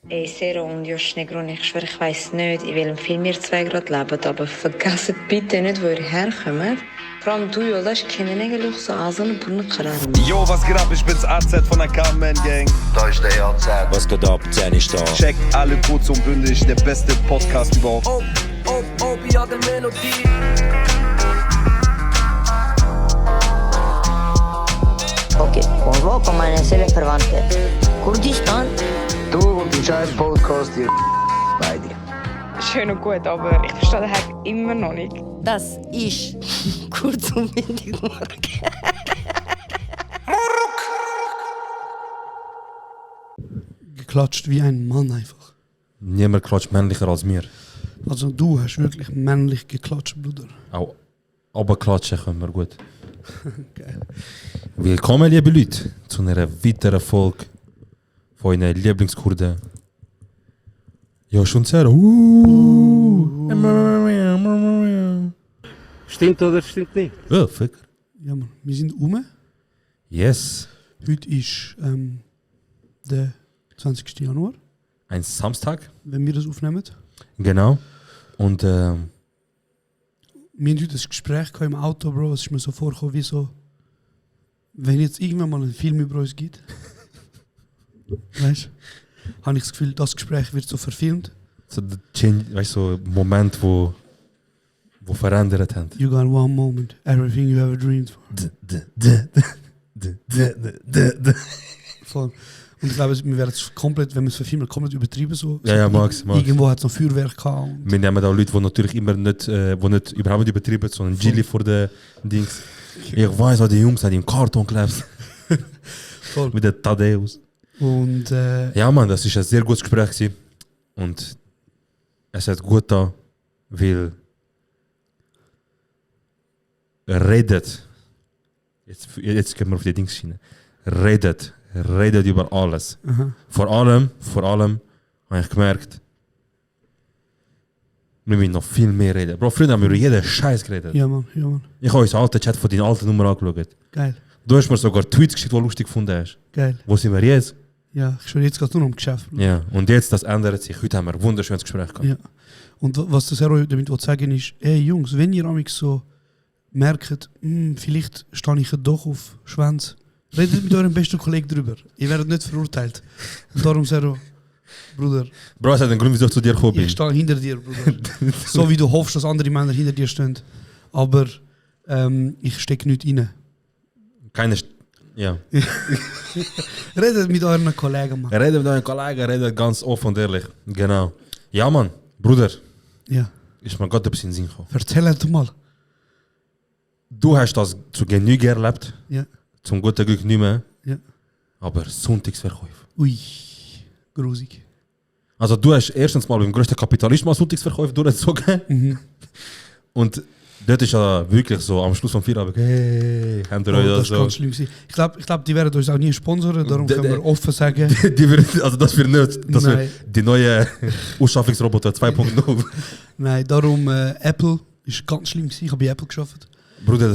Ey, Sero und Josh Negron, ich schwöre, ich weiss nicht, in welchem Film ihr zwei gerade lebt, aber vergesst bitte nicht, wo ihr herkommt. Vor allem du, Jolas, kennen eigentlich so Asien und Brunnenkarren. Yo, was geht ab? Ich bin's AZ von der Carmen Gang. Da ist der AZ. Was geht ab? Jenny ist da. Checkt alle kurz und bündig, der beste Podcast überhaupt. ja, der Melodie. Ok, convoco meine Seelenverwandte. Kurdistan? Du und die scheiß Podcast hier. Beide. Schön und gut, aber ich verstehe den Hack immer noch nicht. Das ist kurz und bündig Morgen. Geklatscht wie ein Mann einfach. Niemand klatscht männlicher als mir. Also du hast wirklich männlich geklatscht, Bruder. Auch aber klatschen können wir gut. Geil. Willkommen, liebe Leute, zu einer weiteren Folge von euren Lieblingskurden. Ja, schon sehr. Stimmt oder stimmt nicht? Ja, Ficker. Ja, Mann. Wir sind um. Yes. Heute ist der 20. Januar, Ein Samstag. wenn wir das aufnehmen. Genau. Und Wir haben heute ein Gespräch im Auto, Bro. Es ist mir so vorgekommen, wie so, wenn jetzt irgendwann mal einen Film über uns gibt, weißt du, habe ich das Gefühl, das Gespräch wird so verfilmt. so der Change, weißt du, so ein Moment, wo verändert haben. You got one moment, everything you ever dreamed for. Voll. Und ich glaube, wir werden es komplett, wenn wir es verfilmen, komplett übertrieben so. Ja, Max. Irgendwo hat es noch Feuerwerk gehabt. Und Wir nehmen auch Leute, die natürlich immer nicht, wo nicht überhaupt nicht übertrieben, sondern Gilly vor den Dings. Ich weiß, die Jungs haben im Karton gelebt. Voll. Mit den Tadeus. Und Ja, Mann, das war ein sehr gutes Gespräch gewesen. Und es hat gut da, weil redet. Jetzt können wir auf die Dings schienen. Redet über alles. aha. Vor allem habe ich gemerkt, wir müssen noch viel mehr reden. Bro, früher haben wir über jeden Scheiß geredet. Ja, Mann, ja, Mann. Ich habe unseren alten Chat von deiner alten Nummer angeschaut. Geil, Du hast mir sogar Tweets geschickt, die du lustig gefunden hast. geil. Wo sind wir jetzt? Ja, ich schwöre, jetzt geht es nur um Geschäft. Bro. Ja, und jetzt, das ändert sich. Heute haben wir ein wunderschönes Gespräch gehabt. Ja. Und was das Hero damit sagen ist, ey Jungs, wenn ihr amix so merkt, vielleicht stehe ich doch auf Schwänz, redet mit eurem besten Kollegen drüber. Ihr werdet nicht verurteilt. Und darum Zero, Bruder, Bro, es hat einen Grund, wieso ich zu dir gekommen bin. ich stehe hinter dir, Bruder. So wie du hoffst, dass andere Männer hinter dir stehen. Aber ich stecke nicht rein. Ja. Redet mit euren Kollegen, Mann. Redet mit euren Kollegen, redet ganz offen und ehrlich. Genau. Ja, Mann, Bruder, Ja, ist mir gerade etwas in den Sinn gekommen. erzähl halt mal. Du hast das zu Genüge erlebt, Ja, zum guten Glück nicht mehr, ja. aber Sonntagsverkäufe. Ui, grusig. Also du hast erstens mal beim größten Kapitalismus Sonntagsverkäufe durchgezogen Mhm. und dort ist ja wirklich so, am Schluss vom Feierabend, hey, haben wir Oh, euch das das ist so... ganz schlimm gewesen. Ich glaube, die werden uns auch nie sponsoren, darum D- können wir offen sagen. Das wird nicht, das Nein. wird die neue Ausschaffungsroboter 2.0. Nein, darum Apple ist ganz schlimm gewesen. Ich habe bei Apple gearbeitet. Bruder,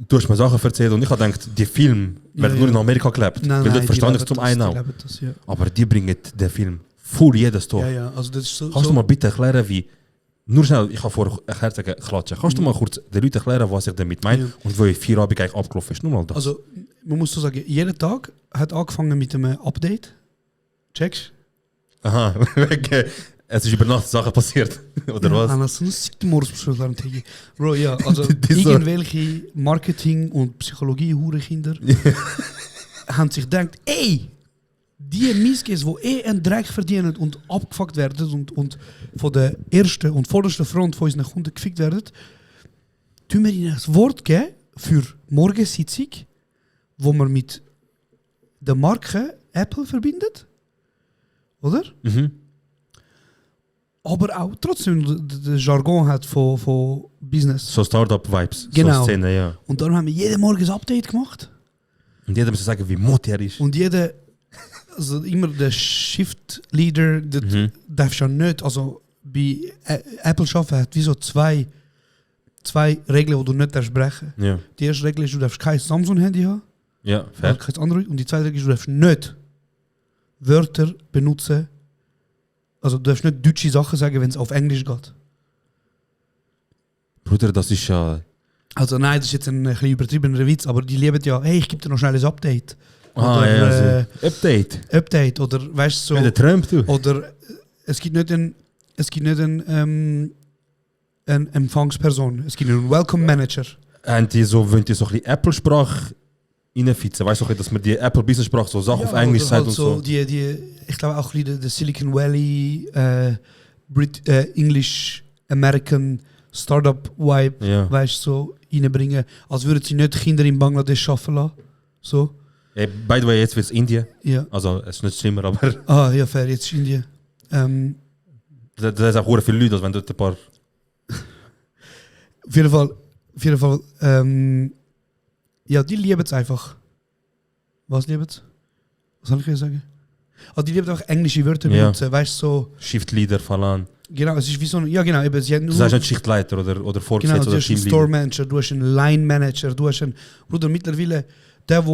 du hast mir Sachen erzählt und ich habe gedacht, die Film wird Ja, nur ja. in Amerika gelebt. Nein, Weil dort die verstand ich leben zum das, einen die auch. leben das, ja. Aber die bringen den Film full jedes Tor. Ja, ja, also das ist so... Kannst du mal bitte erklären, wie... Nur schnell, ich habe vorher erklärt, sagen, klatschen. Kannst du mal kurz den Leuten erklären, was ich damit meine Ja. und wo ich Feierabend eigentlich abgelaufen ist? Nur mal das. Also, man muss so sagen, jeder Tag hat angefangen mit einem Update. Checkst? Aha, es ist über Nacht Sachen passiert. Oder ja, was? Anders, sonst Bro, ja, also Die so- irgendwelche Marketing- und Psychologie-Hurenkinder haben sich gedacht, ey, die Missges, die einen Dreck verdienen und abgefuckt werden und von der ersten und vordersten Front von unseren Kunden gefickt werden, tun wir ihnen ein Wort geben für Morgensitzung, wo man mit der Marke Apple verbindet. Oder? Mhm. Aber auch trotzdem den Jargon hat von Business. So Startup-Vibes, Genau. so Szene, ja. Und darum haben wir jeden Morgen ein Update gemacht. Und jeder muss sagen, wie mutig er ist. Und jeder, also immer der Shift-Leader, das darfst du ja nicht, also bei Apple arbeiten hat wie so zwei Regeln, die du nicht darfst brechen. Ja, Die erste Regel ist, du darfst kein Samsung-Handy haben, ja, fair. kein Android. Und die zweite Regel ist, du darfst nicht Wörter benutzen, Also du darfst nicht deutsche Sachen sagen, wenn es auf Englisch geht. Bruder, das ist ja... Also nein, das ist jetzt ein bisschen übertriebener Witz, aber die lieben ja, hey, ich gebe dir noch schnell ein Update. Update. Update oder weißt du Mit so. der Trump, du. Oder es gibt nicht eine Empfangsperson, es gibt einen Welcome Manager. Und die so, wenn die so ein bisschen Apple-Sprache reinfitzen, weißt du, dass man die Apple-Business-Sprache so Sachen auf Englisch oder sagt halt und so. Ich glaube auch ein bisschen der Silicon Valley, English, American Startup-Vibe, Ja. weißt du, so reinbringen, als würden sie nicht Kinder in Bangladesch arbeiten lassen. So, By the way, jetzt wird es Indien. ja. Also, es ist nicht schlimmer, aber Ah, ja, fair, jetzt ist Indien. da ist auch sehr viele Leute, als wenn dort ein paar... Auf jeden Fall, ja, die lieben es einfach. Was lieben es? Was soll ich hier sagen? Ah, die lieben einfach englische Wörter Ja. benutzen, weißt du, so. Shift-Leader, Falan. Genau, es ist wie so ein, ja genau, eben, sie haben Du nur, sagst nicht Schichtleiter oder genau, Vorgesetzter du oder hast einen Teamleader. Store Manager, du hast einen Line Manager, du hast einen, Bruder, mittlerweile, der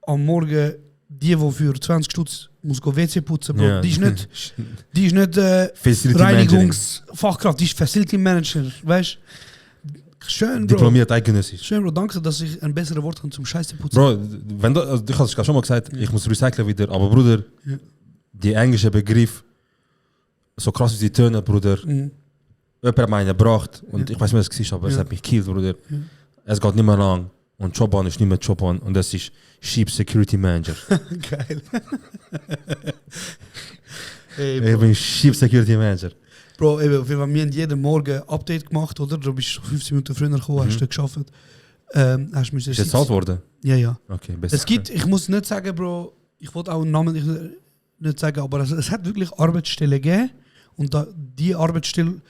am Morgen, die für 20 Stutz muss go WC putzen, Bro, Ja. die ist nicht Facility Reinigungsfachkraft, die ist Facility Manager, weißt du? Schön, Bro. Diplomiert eidgenössisch. Schön, Bro, danke, dass ich ein besseres Wort habe zum Scheiße putzen. Bro, wenn du, also, ich habe es schon mal gesagt, ich muss recyceln wieder, aber Bruder, Ja. die englische Begriff, so krass wie sie tönen, Bruder, Mhm. jemand hat mich gebracht und ich weiß nicht, was es war, aber es Ja. hat mich gekillt, Bruder. Es geht nicht mehr lang und Joban ist nicht mehr Joban und das ist Chief Security Manager. Geil. Hey, Ich bin Chief Security Manager. Bro, eben, wir haben jeden Morgen ein Update gemacht, oder? Du bist 15 Minuten früher gekommen, hast du geschafft. Hast müssen Ist jetzt bezahlt worden? Ja, ja. Okay, besser. Es gibt, ich muss nicht sagen, Bro, ich wollte auch einen Namen nicht sagen, aber es hat wirklich Arbeitsstellen gegeben. Und die Arbeitsstelle,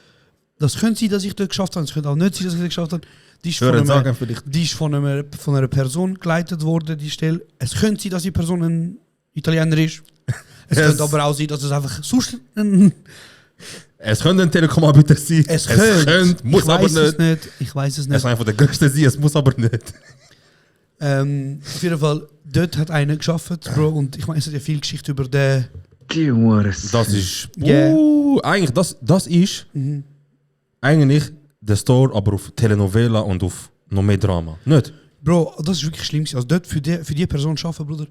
das könnte sein, dass ich dort geschafft habe, es könnte auch nicht sein, dass ich dort geschafft habe. Die ist, Hören sagen vielleicht. die ist von einer Person geleitet worden, die Stelle. Es könnte sein, dass die Person ein Italiener ist. Es Yes. könnte aber auch sein, dass es einfach sonst ein... Es könnte ein Telekom-Anbieter sein. Es könnte, muss ich aber weiß es nicht. nicht. Ich weiß es Es nicht. ist einer der größten sein, es muss aber nicht. Auf jeden Fall, dort hat einer geschafft, Bro, und ich meine, es hat ja viel Geschichte über den... Die Wars. Das ist. Yeah. Eigentlich, das ist eigentlich der Store, aber auf Telenovela und auf noch mehr Drama. Nicht? Bro, das ist wirklich schlimm. Also dort für die Person arbeiten, Bruder.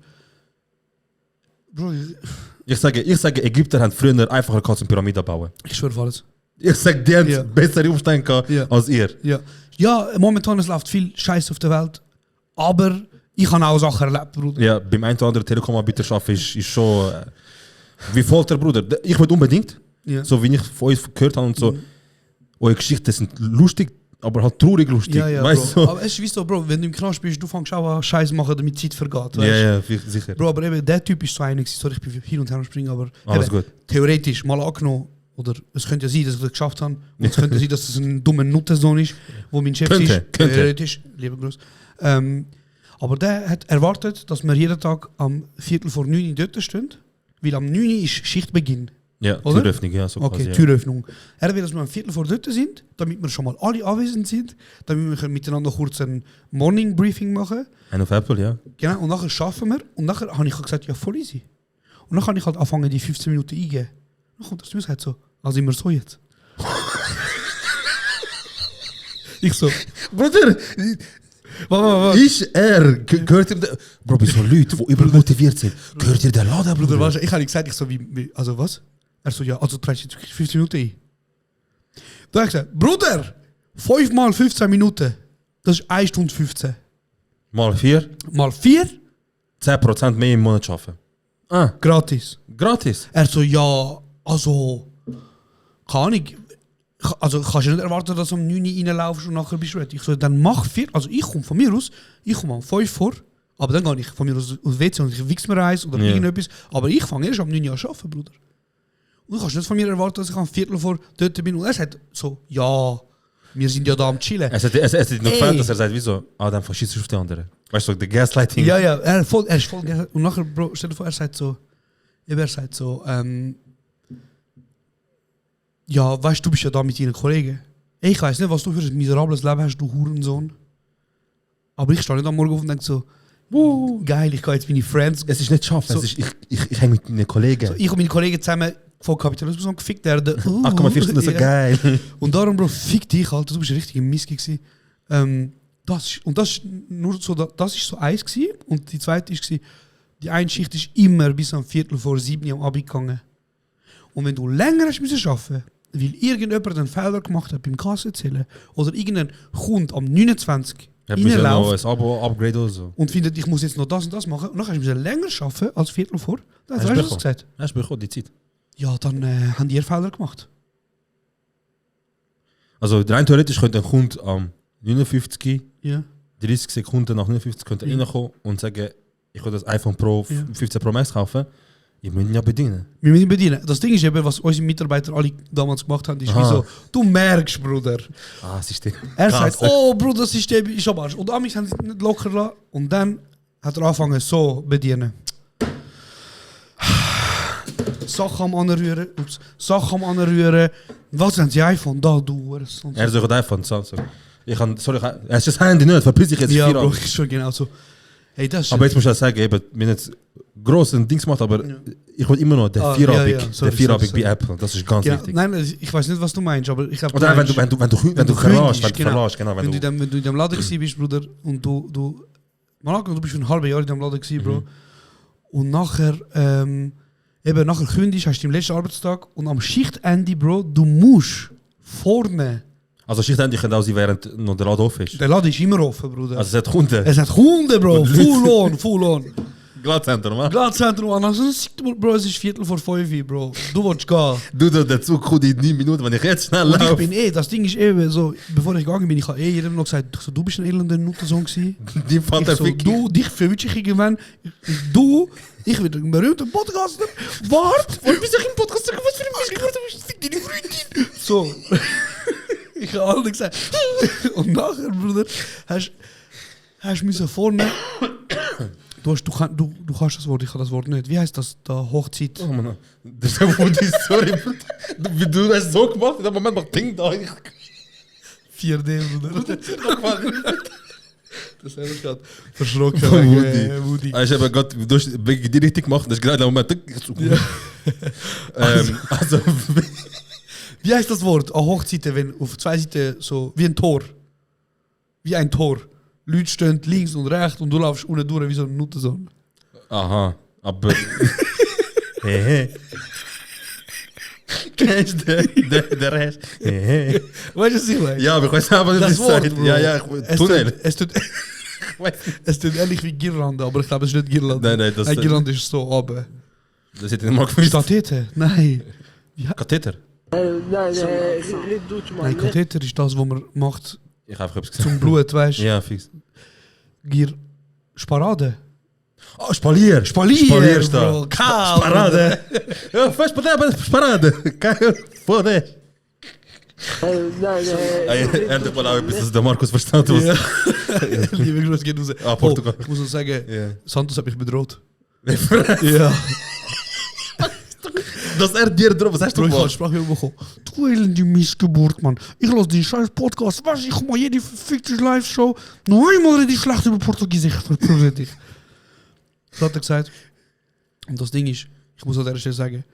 Bro, Ich sage, Ägypter haben früher einfacher gehabt zum Pyramide bauen. ich schwöre auf alles. Ich sage, die haben Ja. bessere Umstände gehabt Ja. als ihr. Ja. Ja, momentan es läuft viel Scheiß auf der Welt. Aber ich habe auch Sachen erlebt, Bruder. Ja, beim einen oder anderen Telekom-Anbieter arbeiten ist schon wie Folter, Bruder. Ich will unbedingt, Ja. so wie ich von euch gehört habe und so, eure Geschichten sind lustig, aber halt traurig lustig. Ja, ja, weißt Bro. du? Aber es ist wie so, Bro, wenn du im Knast bist, du fängst auch an Scheiß machen, damit die Zeit vergeht. Ja, Weißt? ja, sicher. Bro, aber eben, der Typ ist so einig. Sorry, ich bin hin und her am Springen, aber Alles eben, gut. theoretisch mal angenommen, oder es könnte ja sein, dass ich das geschafft habe, und es könnte sein, dass es ein dummer Nuttensohn ist, wo mein Chef Könnte, ist. könnte. Theoretisch, lieber Gruß. Aber der hat erwartet, dass wir jeden Tag am 8:45 dort stehen, weil am 9 ist Schichtbeginn. Ja, Oder? Türöffnung, ja, so Okay, quasi. Türöffnung. Er will, dass wir am 4:15 dort sind, damit wir schon mal alle anwesend sind, damit wir miteinander kurz ein Morning Briefing machen. Ein auf Apple, ja. Genau, und nachher schaffen wir. Und nachher habe ich gesagt, ja, voll easy. Und dann kann ich halt anfangen, die 15 Minuten eingeben. Dann kommt das News halt so, also immer so jetzt. Ich so, Bruder, was? gehört ihr der... Bro, bei so Leute, die übermotiviert sind, gehört ihr der Laden, Bruder, Bruder? was? Ich habe gesagt, ich so, also was? Er so, ja, also trägst du jetzt wirklich 15 Minuten ein. Da habe ich gesagt, Bruder, 5 mal 15 Minuten, das ist 1 Stunde 15. Mal 4, Mal 4, 10% mehr im Monat arbeiten. Ah, gratis. gratis. Er so, ja, also, keine Ahnung. Also kannst du nicht erwarten, dass du um 9 Uhr reinlaufst und nachher bist du ready. Ich so, dann mach 4. Also ich komme von mir aus, ich komme um 5 vor, aber dann gehe ich von mir aus aufs WC und ich wichse mir eins oder Ja. irgendetwas. Aber ich fange erst um 9 Uhr an zu arbeiten, Bruder. Und du kannst nicht von mir erwarten, dass ich am 4 vor dort bin. Und er sagt so, ja, wir sind ja da am Chillen. Es hat noch Ey. gefällt, dass er sagt, wieso? Ah, dann verschießt du auf die anderen. Weißt du, der Gaslighting. Ja, ja, er ist voll und nachher, Bro, stell dir vor, er sagt so, ja, weißt du, bist ja da mit deinen Kollegen. Ich weiß nicht, was du für ein miserables Leben hast, du Hurensohn. Aber ich stehe nicht am Morgen auf und denke so, geil, ich gehe jetzt meine Friends. Es ist nicht scharf, So. ich hänge mit meinen Kollegen. So, ich und meine Kollegen zusammen von Kapitalismus und gefickt werden. 8,4 Stunden, so Ja. geil. Und darum, Bro, fick dich, Alter, du bist ein richtiger Miski gewesen. Das ist nur so, das ist so eins gewesen. Und die zweite ist gewesen, die eine Schicht ist immer bis am 6:45 am Abend gegangen. Und wenn du länger hast müssen arbeiten, weil irgendjemand einen Fehler gemacht hat beim Kassenzählen oder irgendein Kunde am 29 Ich habe noch reinläuft ein Abo-Upgrade oder so. und findet, ich muss jetzt noch das und das machen, und dann hast du länger arbeiten als 4:15. Dann Hast hast du du das gesagt. Hast du bekommen, die Zeit? Ja, dann haben die ihren Fehler gemacht. Also rein theoretisch könnte ein Kunde am 59, Ja. 30 Sekunden nach 59 könnte reinkommen und sagen, ich will das iPhone Pro 15 Pro Max kaufen. Ich muss ihn ja bedienen. Wir müssen ihn bedienen. Das Ding ist eben, was unsere Mitarbeiter alle damals gemacht haben, ist Aha. wie so, du merkst, Bruder. Ah, System. Er Krass. sagt, oh Bruder, das System ist am Arsch. Und amigs haben sie es nicht locker lassen. Und dann hat er angefangen so bedienen. Sachen am anrühren. Ups. Sachen am anrühren. Was haben sie iPhone? Da, du. Und so. Er sagt iPhone, Samsung. Sorry, er ist das Handy nicht, verpiss dich jetzt. Ja, 4 Bro, Abend. ist schon genau so. Hey, das ist Aber jetzt muss ich auch sagen, eben, wir haben jetzt grosse Dings gemacht, aber ich will immer noch den Ah, 4-Abig, ja, ja. Sorry, der 4-Abig sorry, bei Apple. Das ist ganz genau, wichtig. nein, ich weiß nicht, was du meinst, aber ich glaube, Oder wenn du verlässt, genau. wenn du in dem Laden gewesen bist, Bruder, und du mal angenommen, du bist für ein halbes Jahr in dem Laden gewesen, Bro, und nachher, nachher kündigst, hast du den letzten Arbeitstag und am Schichtende, Bro, du musst vorne, Also Schichtende können auch sein, während noch der Laden offen ist. der Laden ist immer offen, Bruder. Also es hat Kunden. Es hat Hunde, Bro, Und Leute. full on. Glattzentrum, man. Gladzentrum an, also, Bro, es ist 4:45, Bro, du willst gehen. Du, der Zug kommt in 9 Minuten, wenn ich jetzt schnell Und ich laufe. bin das Ding ist eben so, bevor ich gegangen bin, ich habe jedem noch gesagt, ich so, du bist ein elender Nuttersohn gewesen. Die fand Ich er so, fick. du, dich verwünsche ich irgendwann. Ich will ein berühmter Podcaster. Wart, bis ich im Podcast sage, was für ein Missgeburt, ich fick deine Freundin. So. Ich habe allen gesagt. Und nachher, Bruder, hast müssen vorne. Du kannst das Wort, ich kann das Wort nicht. Wie heißt das? Da Hochzeit. Oh Mann, das ist ja wohl die Story. Du hast so gemacht, in dem Moment macht Ding da. 4D, Bruder. Das habe ich gerade verschrocken. Woody. Woody. Ich habe gerade wegen die richtig gemacht, das ist gerade der Moment. Also, Wie heißt das Wort an Hochzeiten, wenn auf zwei Seiten so wie ein Tor? Wie ein Tor. Leute stehen links und rechts und du laufst unten durch wie so ein Nuttersohn. aha, aber. Hehe. Kennst du der Rest? Hehe. Weißt du, was ich meine? Ja, aber ich weiß aber nicht, Das was Wort, sagt. Bro. Ja, Tunnel. Es tut ähnlich wie Girlande, aber ich glaube, es ist nicht Girlande. Nein, das Girlande ist so runter. das hätte ich nicht mal gewusst. Katheter? Nein. Katheter. Nein, Katheter ist das, was man macht Ich habe einfach etwas gesagt. zum Blut, weißt du? Ja, fix. Sparade. Oh, Spalier. Spalier, ist da. Bro. Kaum. Sparade. Ja, fast Sparade. Geil. Vorne. Endlich mal auch etwas, dass der Markus versteht. Was. Ja. Liebe Grüße gehen raus. Ah, Portugal. Ich muss noch sagen, Ja. Santos hat mich bedroht. Ja. Dass dir drauf, was hast du Bro, ich habe eine gemacht? Sprache bekommen. Du elende Missgeburt, Mann. Ich lasse den scheiß Podcast. Was? Ich mache jede verfickte Live-Show. Noch einmal rede ich schlecht über Portugiesisch. Ich verprügel dich. Das hat er gesagt. Und das Ding ist, ich muss an der Stelle sagen,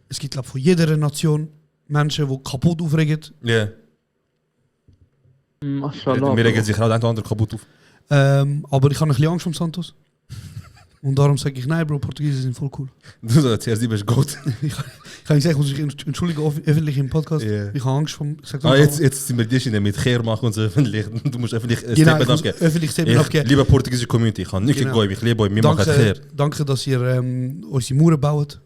es gibt, glaube ich, von jeder Nation Menschen, die kaputt aufregen. Ja. Mir regen sich gerade ein oder andere kaputt auf. Aber ich habe ein bisschen Angst vor Santos. Und darum sage ich, nein, Bro, Portugiesen sind voll cool. Du sagst, CR7 ist gut. Ich kann nicht sagen, ich muss mich entschuldigen öffentlich im Podcast. Ja. Ich habe Angst vor... Jetzt sind wir die Schiene mit Kehr machen und so öffentlich. Du musst öffentlich Genau, Statement ich muss abgeben. öffentlich Statement abgeben. Liebe portugiesische Community, ich kann nicht Genau. gehen, ich liebe euch, wir machen Kehr. Danke, dass ihr unsere Mauern baut.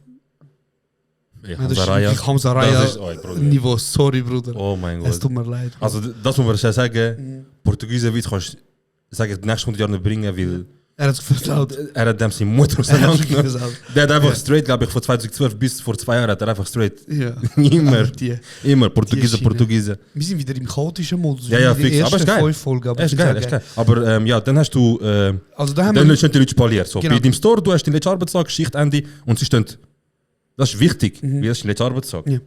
Ich Das ist Hamza wirklich Hamza Raya Das ist euch, Bruder. Niveau. Sorry, Bruder. Oh mein Es Gott. tut mir leid. Also das muss man schon sagen, Portugiesen Witz kannst du sagen, die nächsten 100 Jahre nicht bringen, weil Er hat es vertraut. er hat dem seine Mutter Er hat es auseinandergenommen. vertraut. Der hat einfach straight, glaube ich, von 2012 bis vor 2 Jahren hat er einfach straight. Ja. Immer, Die. immer, Portugiesen, Schiene. Portugiesen. Wir sind wieder im chaotischen Modus. Ja, ja, wie die fix. Aber ist ersten geil. 5 Folgen. Aber Ist ich geil, sage, ist geil. Aber ja, dann hast du, Also da haben dann wir... stehen die Leute spaliert. So. Genau. Bei deinem Store, du hast den letzten Arbeitstag, Schichtende und sie stehen, das ist wichtig, weil das ist der letzte Arbeitstag. Ja.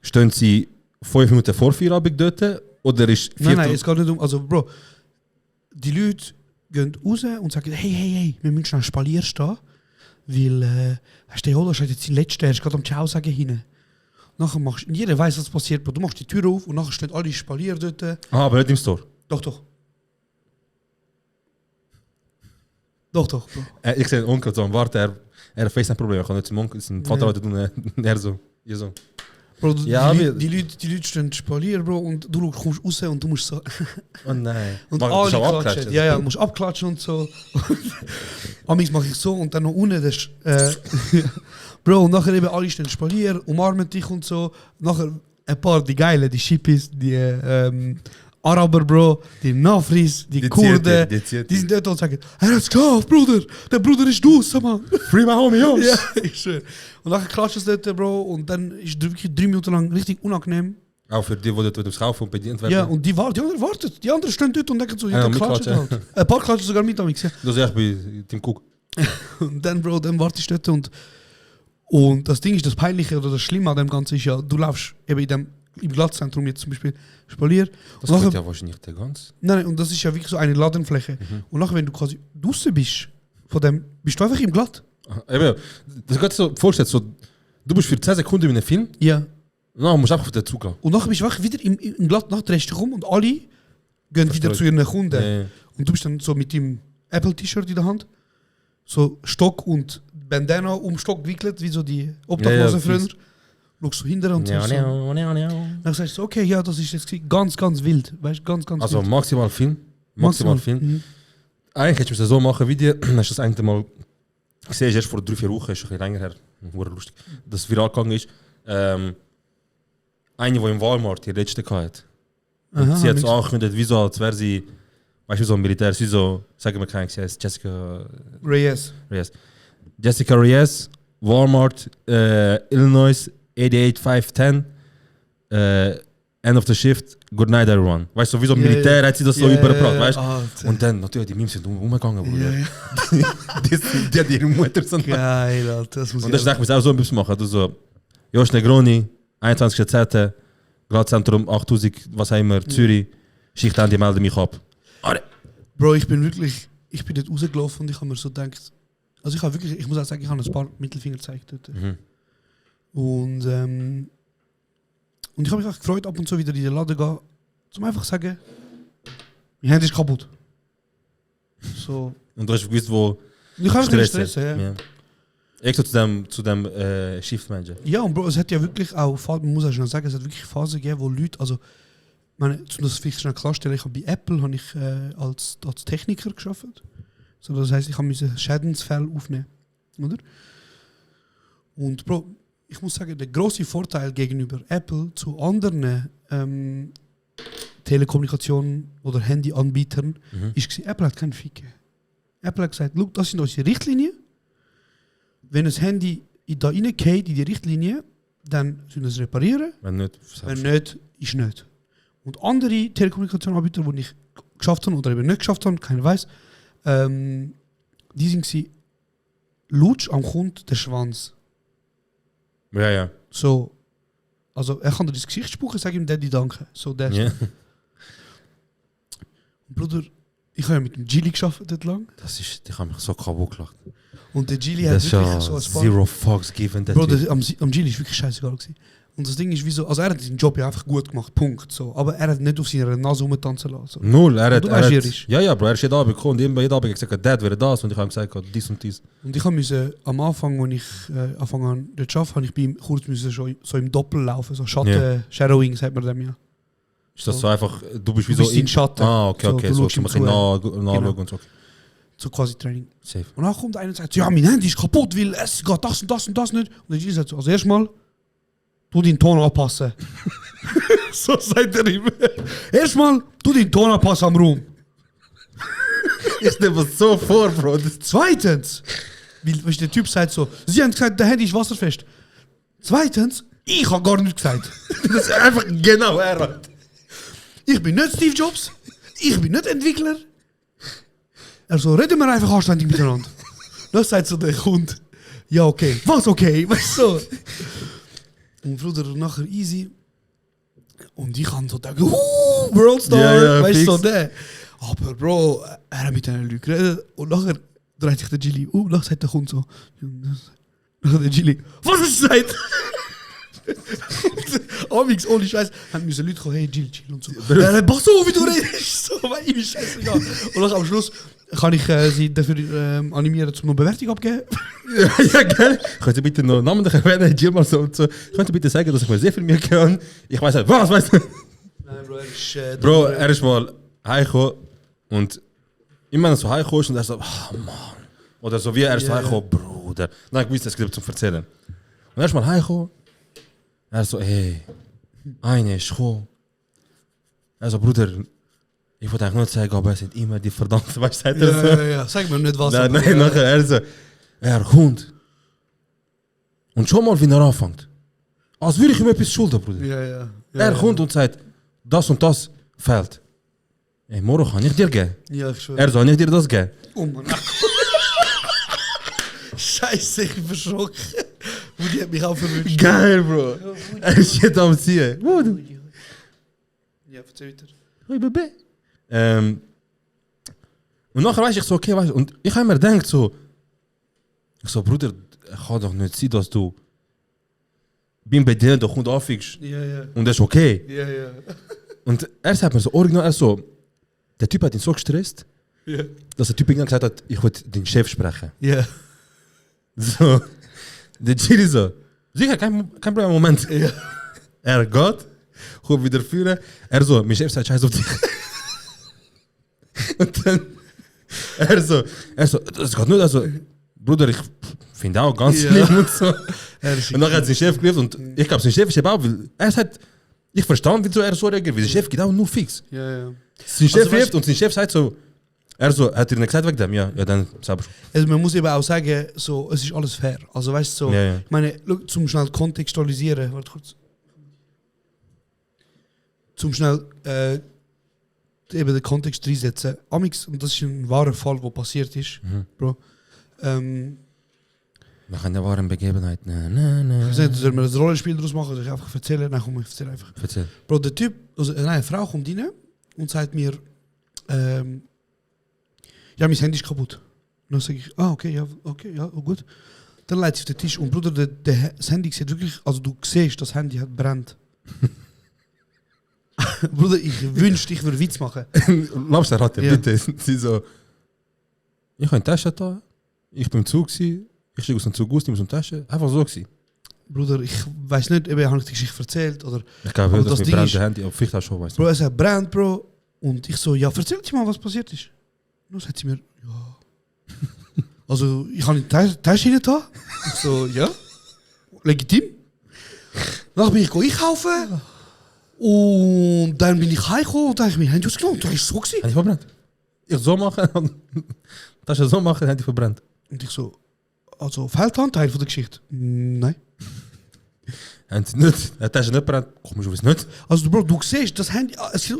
Stehen sie 5 Minuten vor Feierabend dort oder ist Nein, es geht nicht um... Also, Bro, die Leute gehen raus und sagen, hey, wir müssen schnell Spalier stehen, Weil, hast du den Holo, jetzt die letzte, er ist gerade am Ciao sagen hinten. Nachher machst du, jeder weiß, was passiert, Bro. Du machst die Tür auf und nachher stehen alle Spalier dort. Ah, aber nicht im Store. Doch. Doch, Bro. Ich sehe den Onkel so am Warten, er hat ein Problem. Er kann nicht zum Onkel, sein Vater hat tun, er so. Ihr so. Bro, Ja, die Leute stehen Spalier, Bro, und du kommst raus und du musst so... Oh nein. Und Mach- alle das ist auch klatschen. abklatschen. Ja, du musst abklatschen und so. Amigs mache ich so und dann noch unten das... Bro, und nachher eben alle stehen Spalier, umarmen dich und so. Nachher ein paar, die Geilen, die Schippis, die Araber, Bro, die Nafris, die Kurden. Die sind dort und sagen, er hat's geschafft, Bruder. Der Bruder ist draussen, Mann. Free my homie, Jungs! Ja, ich schwör. Und nachher klatschen sie dort, Bro, und dann ist es wirklich 3 Minuten lang richtig unangenehm. Auch für die, die dort aufs Kaufen und bedient werden. Ja, und die anderen warten. Die anderen stehen dort und denken so, ja, Ja, dann klatschen mitklatschen. halt. Ein paar klatschen sogar mit, Amix, ja. Das ist echt bei Tim Cook. Und dann, Bro, dann wartest du dort und das Ding ist, das Peinliche oder das Schlimme an dem Ganzen ist ja, du laufst eben im Glattzentrum jetzt zum Beispiel Spalier. Das Und nachher- geht ja wahrscheinlich der ganz. Nein, und das ist ja wirklich so eine Ladenfläche. Und nachher, wenn du quasi draußen bist, von dem, bist du einfach im Glatt. Eben, das geht so, vorstellt so, du bist für 10 Sekunden in einem Film, Ja. und dann musst du einfach auf den Zug gehen. Und nachher bist du einfach wieder im Glatt, nachher drehst du dich um und alle gehen wieder zu ihren Kunden. Ja. Und du bist dann so mit dem Apple-T-Shirt in der Hand, so Stock und Bandana um Stock gewickelt, wie so die Obdachlosen Ja, früher. fies. Schaust so hinter und so. Dann sagst du, okay, ja, das ist jetzt ganz, ganz wild. Weißt du, ganz, ganz Also wild. maximal Film. Maximal Film. Mhm. Eigentlich hättest du es so machen wie dir. Hast du das eigentlich mal gesehen, erst vor 3-4 Wochen, ist ein bisschen länger her. War lustig. Dass es viral gegangen ist. Eine, die im Walmart die letzte hatte. Aha, Sie hat so nix. angekündigt, wie so, als wäre sie, weißt du, so ein Militär, sie so, sagen wir keinen, sie heißt Jessica Reyes. Reyes. Jessica Reyes, Walmart, Illinois, 88510, end of the shift, good night everyone. Weißt du, wie so ein Ja, Militär ja. hat sie das so Ja, übergebracht, ja, weißt du? Alter. Und dann, natürlich, die Memes sind umgegangen, Bruder. Ja, ja. Die hat ihre Mutter so. Geil, Alter. Das muss Und dann dachte ich mir, auch so ein bisschen machen. Du so, Josh Negroni, 21.10., Glattzentrum 8000, was haben wir, Zürich, Schicht an, die melden mich ab. Bro, ich bin dort rausgelaufen und ich habe mir so gedacht, also ich habe wirklich, ich muss auch sagen, ich habe ein paar Mittelfinger gezeigt dort. Mhm. Und ich habe mich auch gefreut, ab und zu wieder in den Laden zu gehen, zum einfach sagen, mein Handy ist kaputt. So. Und du hast gewusst, wo Ich habe Stress Stress, hat. ja. Ja. Extra zu dem Shift-Manager. Ja, und Bro, es hat ja wirklich auch, man muss auch schon sagen, es hat wirklich Phasen gegeben, wo Leute, also, ich meine, um das vielleicht schnell klarstellen, ich habe bei Apple habe ich, als Techniker gearbeitet. So, das heisst, ich musste Schädensfälle aufnehmen. Oder? Und Bro, ich muss sagen, der grosse Vorteil gegenüber Apple zu anderen Telekommunikation- oder Handyanbietern ist, Apple hat keinen Fick gegeben. Apple hat gesagt, look, das sind unsere Richtlinien. Wenn das Handy da reingeht in die Richtlinie, dann sollen wir es reparieren. Wenn nicht, Wenn nicht, ist nicht. Und andere Telekommunikationsanbieter, die ich geschafft habe oder eben nicht geschafft habe, keiner weiß, die sind lutsch am Kunden der Schwanz. Ja. So, also er kann dir das Gesicht spucken, sag ihm Daddy danke. So, das. Ja. Bruder, ich habe ja mit dem Gilly geschafft dort lang. Ich habe mich so kaputt gelacht. Und der Gilly hat Das ist wirklich ja so ein paar... zero fucks given. Bro, am Gilly ist wirklich scheißegal gewesen. Und das Ding ist, wieso, also er hat seinen Job ja einfach gut gemacht, Punkt. So. Aber er hat nicht auf seiner Nase rumtanzen lassen. So. Null, er hat... Du weißt, wie er ist. Ja, Bro, er ist jeden Abend gekommen und jeden Abend habe ich gesagt, Dad wäre das. Und ich habe gesagt, dies und dies. Und ich musste am Anfang, als ich angefangen habe, dort zu arbeiten, habe ich bei ihm kurz schon so im Doppel laufen, so Schatten, Ja. Shadowing sagt man dem ja. Ist das so einfach, du bist wie Du so... bist sein Schatten. Ah, okay, So, okay. du So, schaust zum ihm bisschen zu. nachschauen Genau. und so. So quasi Training. Safe. Und dann kommt einer und sagt, ja, mein Handy ist kaputt, weil es geht das und das und das nicht. Und der Gilly sagt so, also erstmal, du deinen Ton anpassen. So sagt er ihm. Erstmal, du deinen Ton anpassen am Raum. Ich stelle mir so vor, Bro. Zweitens, weil weißt, der Typ sagt so, sie haben gesagt, der Handy ist wasserfest. Zweitens, ich habe gar nichts gesagt. Das ist einfach genau er. Ich bin nicht Steve Jobs, ich bin nicht Entwickler. Also reden wir einfach anständig miteinander. Das sagt so der Kunde. Ja, okay. Was okay? Weißt du? So. Und Bruder, nachher easy. Und ich kann so denken, Worldstar, Ja, weißt du, so fix. der. Aber Bro, er hat mit den Leuten geredet. Und nachher, dreht sich der Gilly nach sagt der Hund so. Dann sagt der Gilly, was hast du gesagt? Amix, ohne Scheiß, haben müssen Leute kommen, hey Gilly, chill und so. Mach so, wie du redest. So, weil ihm ist scheißegal. Und dann am Schluss kann ich sie dafür animieren, zum noch Bewertung abgeben. Ja, gell? Könnt ihr bitte noch namentlich erwähnen, Jill mal so und so. Könnt ihr bitte sagen, dass ich mir sehr viel mehr kann? Ich weiß halt, was weißt du? Nein, Bro, er ist... Bro, er ist mal heimgekommen und immer wenn er so heimgekommen ist und er so, oh Mann. Oder so wie er ist so heimgekommen, Bruder. Nein, ich wusste, es gibt zum Erzählen. Und er ist mal heimgekommen. Er so, hey, eine ist gekommen. Er so, Bruder, ich wollte eigentlich nur sagen, aber es sind immer die verdammten, weißt du, sagt er so. Ja. Sag mir nicht was. Nein, nachher, er so, er kommt. Und schon mal, wie er anfängt. Als würde ich ihm etwas schulden, Bruder. Ja. Er kommt und sagt, das und das fehlt. Ey, morgen kann ich dir geben. Ja, ich schwöre. Er soll nicht dir das geben. Oh Mann. Scheiße, ich bin verschrocken. Woody hat mich auch verwünscht. Geil, Bro. Er ist jetzt am Ziehen. Ja, erzähl weiter. Hoi, Baby. Und nachher weiß ich so, okay, weißt du, und ich habe mir gedacht so, ich so, Bruder, kann doch nicht sein, dass du bin bei dir, der Hund anfängst. Ja. Und das ist okay. Ja. Und er sagt mir so, original, er so, der Typ hat ihn so gestresst, Ja. dass der Typ irgendwann gesagt hat, ich will den Chef sprechen. Ja. So, der Chili so, sicher, kein Problem, Moment. Ja. Er geht, kommt wieder führen, er so, mein Chef sagt scheiß auf dich. Und dann, er so, das geht nicht, also, Bruder, ich finde auch ganz Ja. schlimm und so. Er ist Und dann hat sein Chef gerufen und ich glaube, sein Chef ist eben auch, weil er sagt, ich verstand, wieso er so reagiert, weil sein Chef geht auch nur fix. Ja. Sein Chef Also, weißt- ruft und sein Chef sagt so, er so, hat er nicht gesagt wegen dem? Ja, dann selber schon. Also man muss eben auch sagen, so, es ist alles fair. Also weißt du, so, Ja. ich meine, schau, zum schnell kontextualisieren, warte kurz. Zum schnell eben den Kontext reinsetzen. Amix, und das ist ein wahrer Fall, der passiert ist, Bro. Nach einer wahren Begebenheit. Ich weiß nicht, soll man ein Rollenspiel daraus machen, soll ich einfach erzählen? Nein, komm, ich erzähle einfach. Erzähl. Bro, der Typ, also eine Frau kommt rein und sagt mir, ja, mein Handy ist kaputt. Und dann sage ich, okay, ja, gut. Dann leitet sie auf den Tisch und Bruder, das Handy sieht wirklich, also du siehst, das Handy hat brennt. Bruder, ich wünschte, ich würde Witz machen. Lass raten, Ja. bitte. Sie so, ich habe eine Tasche da, ich bin im Zug gewesen, ich steige aus dem Zug aus, nehme so eine Tasche, einfach so gewesen. Bruder, ich weiß nicht, eben, habe ich die Geschichte erzählt oder... Ich glaube, Aber das das mit Ding brennende ist- Handy, aber vielleicht auch schon, weißt du. Bro, es hat brennt, Bro. Und ich so, ja, erzähl dir mal, was passiert ist. Und dann sagt sie mir, ja. Also, ich habe die Tasche rein da. Ich so, ja. Legitim. Dann bin ich einkaufen. Und dann bin ich heimgekommen und dann habe ich mein Handy ausgenommen. Und dann war es so gewesen. Handy verbrannt. Ich so machen, Tasche so machen, Handy verbrannt. Und ich so, also, Feldhandteil von der Geschichte? Nein. Haben sie nicht, die Tasche nicht brennt, komisch, du weißt nicht. Also, Bro, du siehst, das Handy,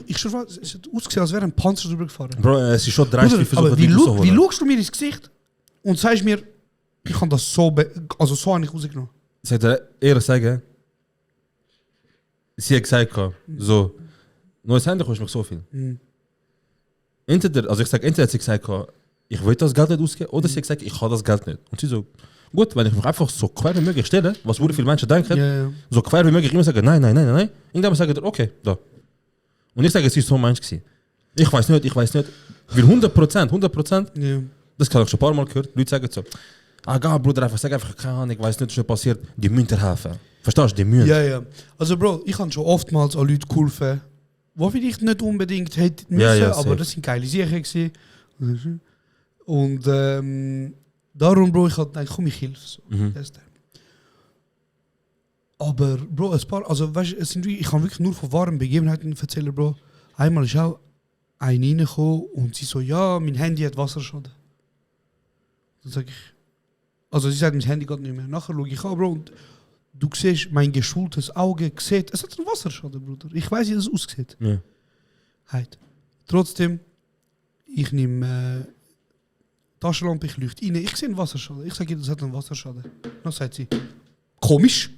ich schwöre, es hat ausgesehen, als wäre ein Panzer drüber gefahren. Bro, es ist schon dreist, wie Bruder, aber versuchen, wie schaust du mir ins Gesicht und sagst mir, ich kann das so, also so habe ich rausgenommen. Ich sag dir ehrlich sagen, sie hat gesagt, so, neues Handy kostet mich so viel. Entweder, also ich sag, entweder hat sie gesagt, ich will das Geld nicht ausgeben, oder sie hat gesagt, ich habe das Geld nicht. Und sie so, gut, wenn ich mich einfach so quer wie möglich stelle, was viele Menschen denken, Ja. so quer wie möglich immer sagen, nein. Irgendwann sagen die, okay, da. Und ich sage, es ist so ein Mensch gewesen. Ich weiß nicht, weil 100%, Ja. das habe ich schon ein paar Mal gehört, Leute sagen so, egal Bruder, sag einfach, keine Ahnung, ich weiß nicht, was schon passiert, die müssen dir helfen. Verstehst du, die müssen. Ja. Also Bro, ich habe schon oftmals an Leute geholfen, die vielleicht nicht unbedingt hätten müssen, Ja, aber safe. das sind geile Sachen gewesen. Und darum, Bro, ich habe gedacht, komm, ich helfe. So. Das ist der. Aber Bro, ein paar, also weißt, es sind, ich kann wirklich nur von wahren Begebenheiten erzählen, Bro. Einmal ist auch eine reingekommen und sie so, ja, mein Handy hat Wasserschaden. Dann sage ich, also sie sagt, mein Handy geht nicht mehr. Nachher schaue ich an, Bro, und du siehst, mein geschultes Auge sieht, es hat einen Wasserschaden, Bruder. Ich weiß, wie das aussieht. Ja. Halt. Trotzdem, ich nehme Taschenlampe, ich leuchte rein, ich sehe einen Wasserschaden. Ich sage ihr, das hat einen Wasserschaden. Dann sagt sie, komisch.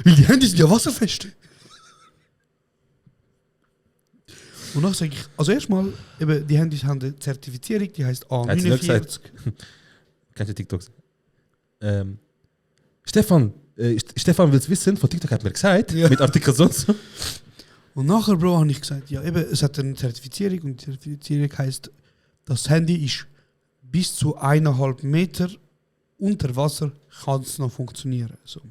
Weil die Hände sind ja wasserfest. Und dann sage ich, also erstmal, eben, die Handys haben eine Zertifizierung, die heisst Hat sie nicht A49. gesagt? Kennst du TikToks? Stefan will es wissen, von TikTok hat mir gesagt, Ja. mit Artikel sonst. Und nachher, Bro, habe ich gesagt, ja, eben, es hat eine Zertifizierung und die Zertifizierung heisst, das Handy ist bis zu 1,5 Meter unter Wasser, kann es noch funktionieren. So.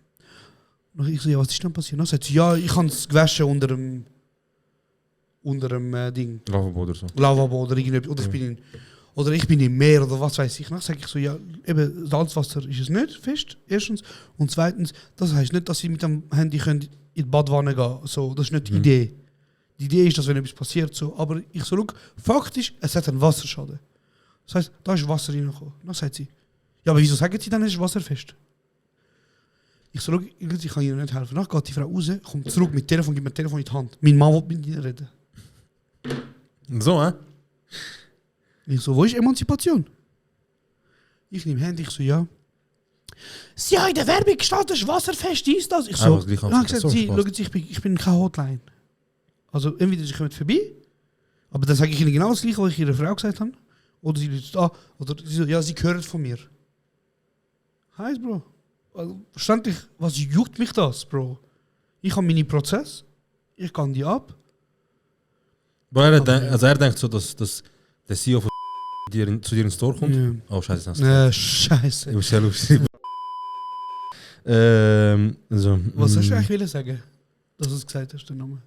Und ich so, ja, was ist denn passiert? Dann sagt sie, ja, ich habe es gewaschen unter dem Ding, Lavabo oder so. Lavabo oder irgendetwas, oder ich bin im Meer oder was weiß ich. Dann sage ich so, ja, eben, Salzwasser ist es nicht fest, erstens. Und zweitens, das heisst nicht, dass sie mit dem Handy können in die Badwanne gehen. So, das ist nicht die Idee. Die Idee ist, dass wenn etwas passiert, so. Aber ich so, schau, faktisch, es hat einen Wasserschaden. Das heisst, da ist Wasser reingekommen. Dann sagt sie, ja, aber wieso sagen sie dann, es ist wasserfest? Ich so, schau, ich kann ihr nicht helfen. Dann geht die Frau raus, kommt zurück mit Telefon, gibt mir Telefon in die Hand. Mein Mann will mit ihr reden. So, hä? Ich so, wo ist Emanzipation? Ich nehme Handy, ich so, ja. Sie haben in der Werbung gestanden, das ist wasserfest, ist das? Ich so, was gleich dann habe ich gesagt, so sie, Spaß. schauen Sie, ich bin keine Hotline. Also entweder sie kommen vorbei, aber dann sage ich ihnen genau das Gleiche, was ich ihrer Frau gesagt habe. Oder sie rufen an, oder sie so, ja, sie hören von mir. Heiß, Bro. Also, verständlich, was juckt mich das, Bro? Ich habe meine Prozess, ich kann die ab. Aber er denkt so, dass der CEO von zu dir ins Tor kommt. Ja. Oh, scheiße, das Scheiße. Ich muss schnell aufschreiben. So. Was hast du eigentlich wollen sagen, dass du es gesagt hast, den Namen?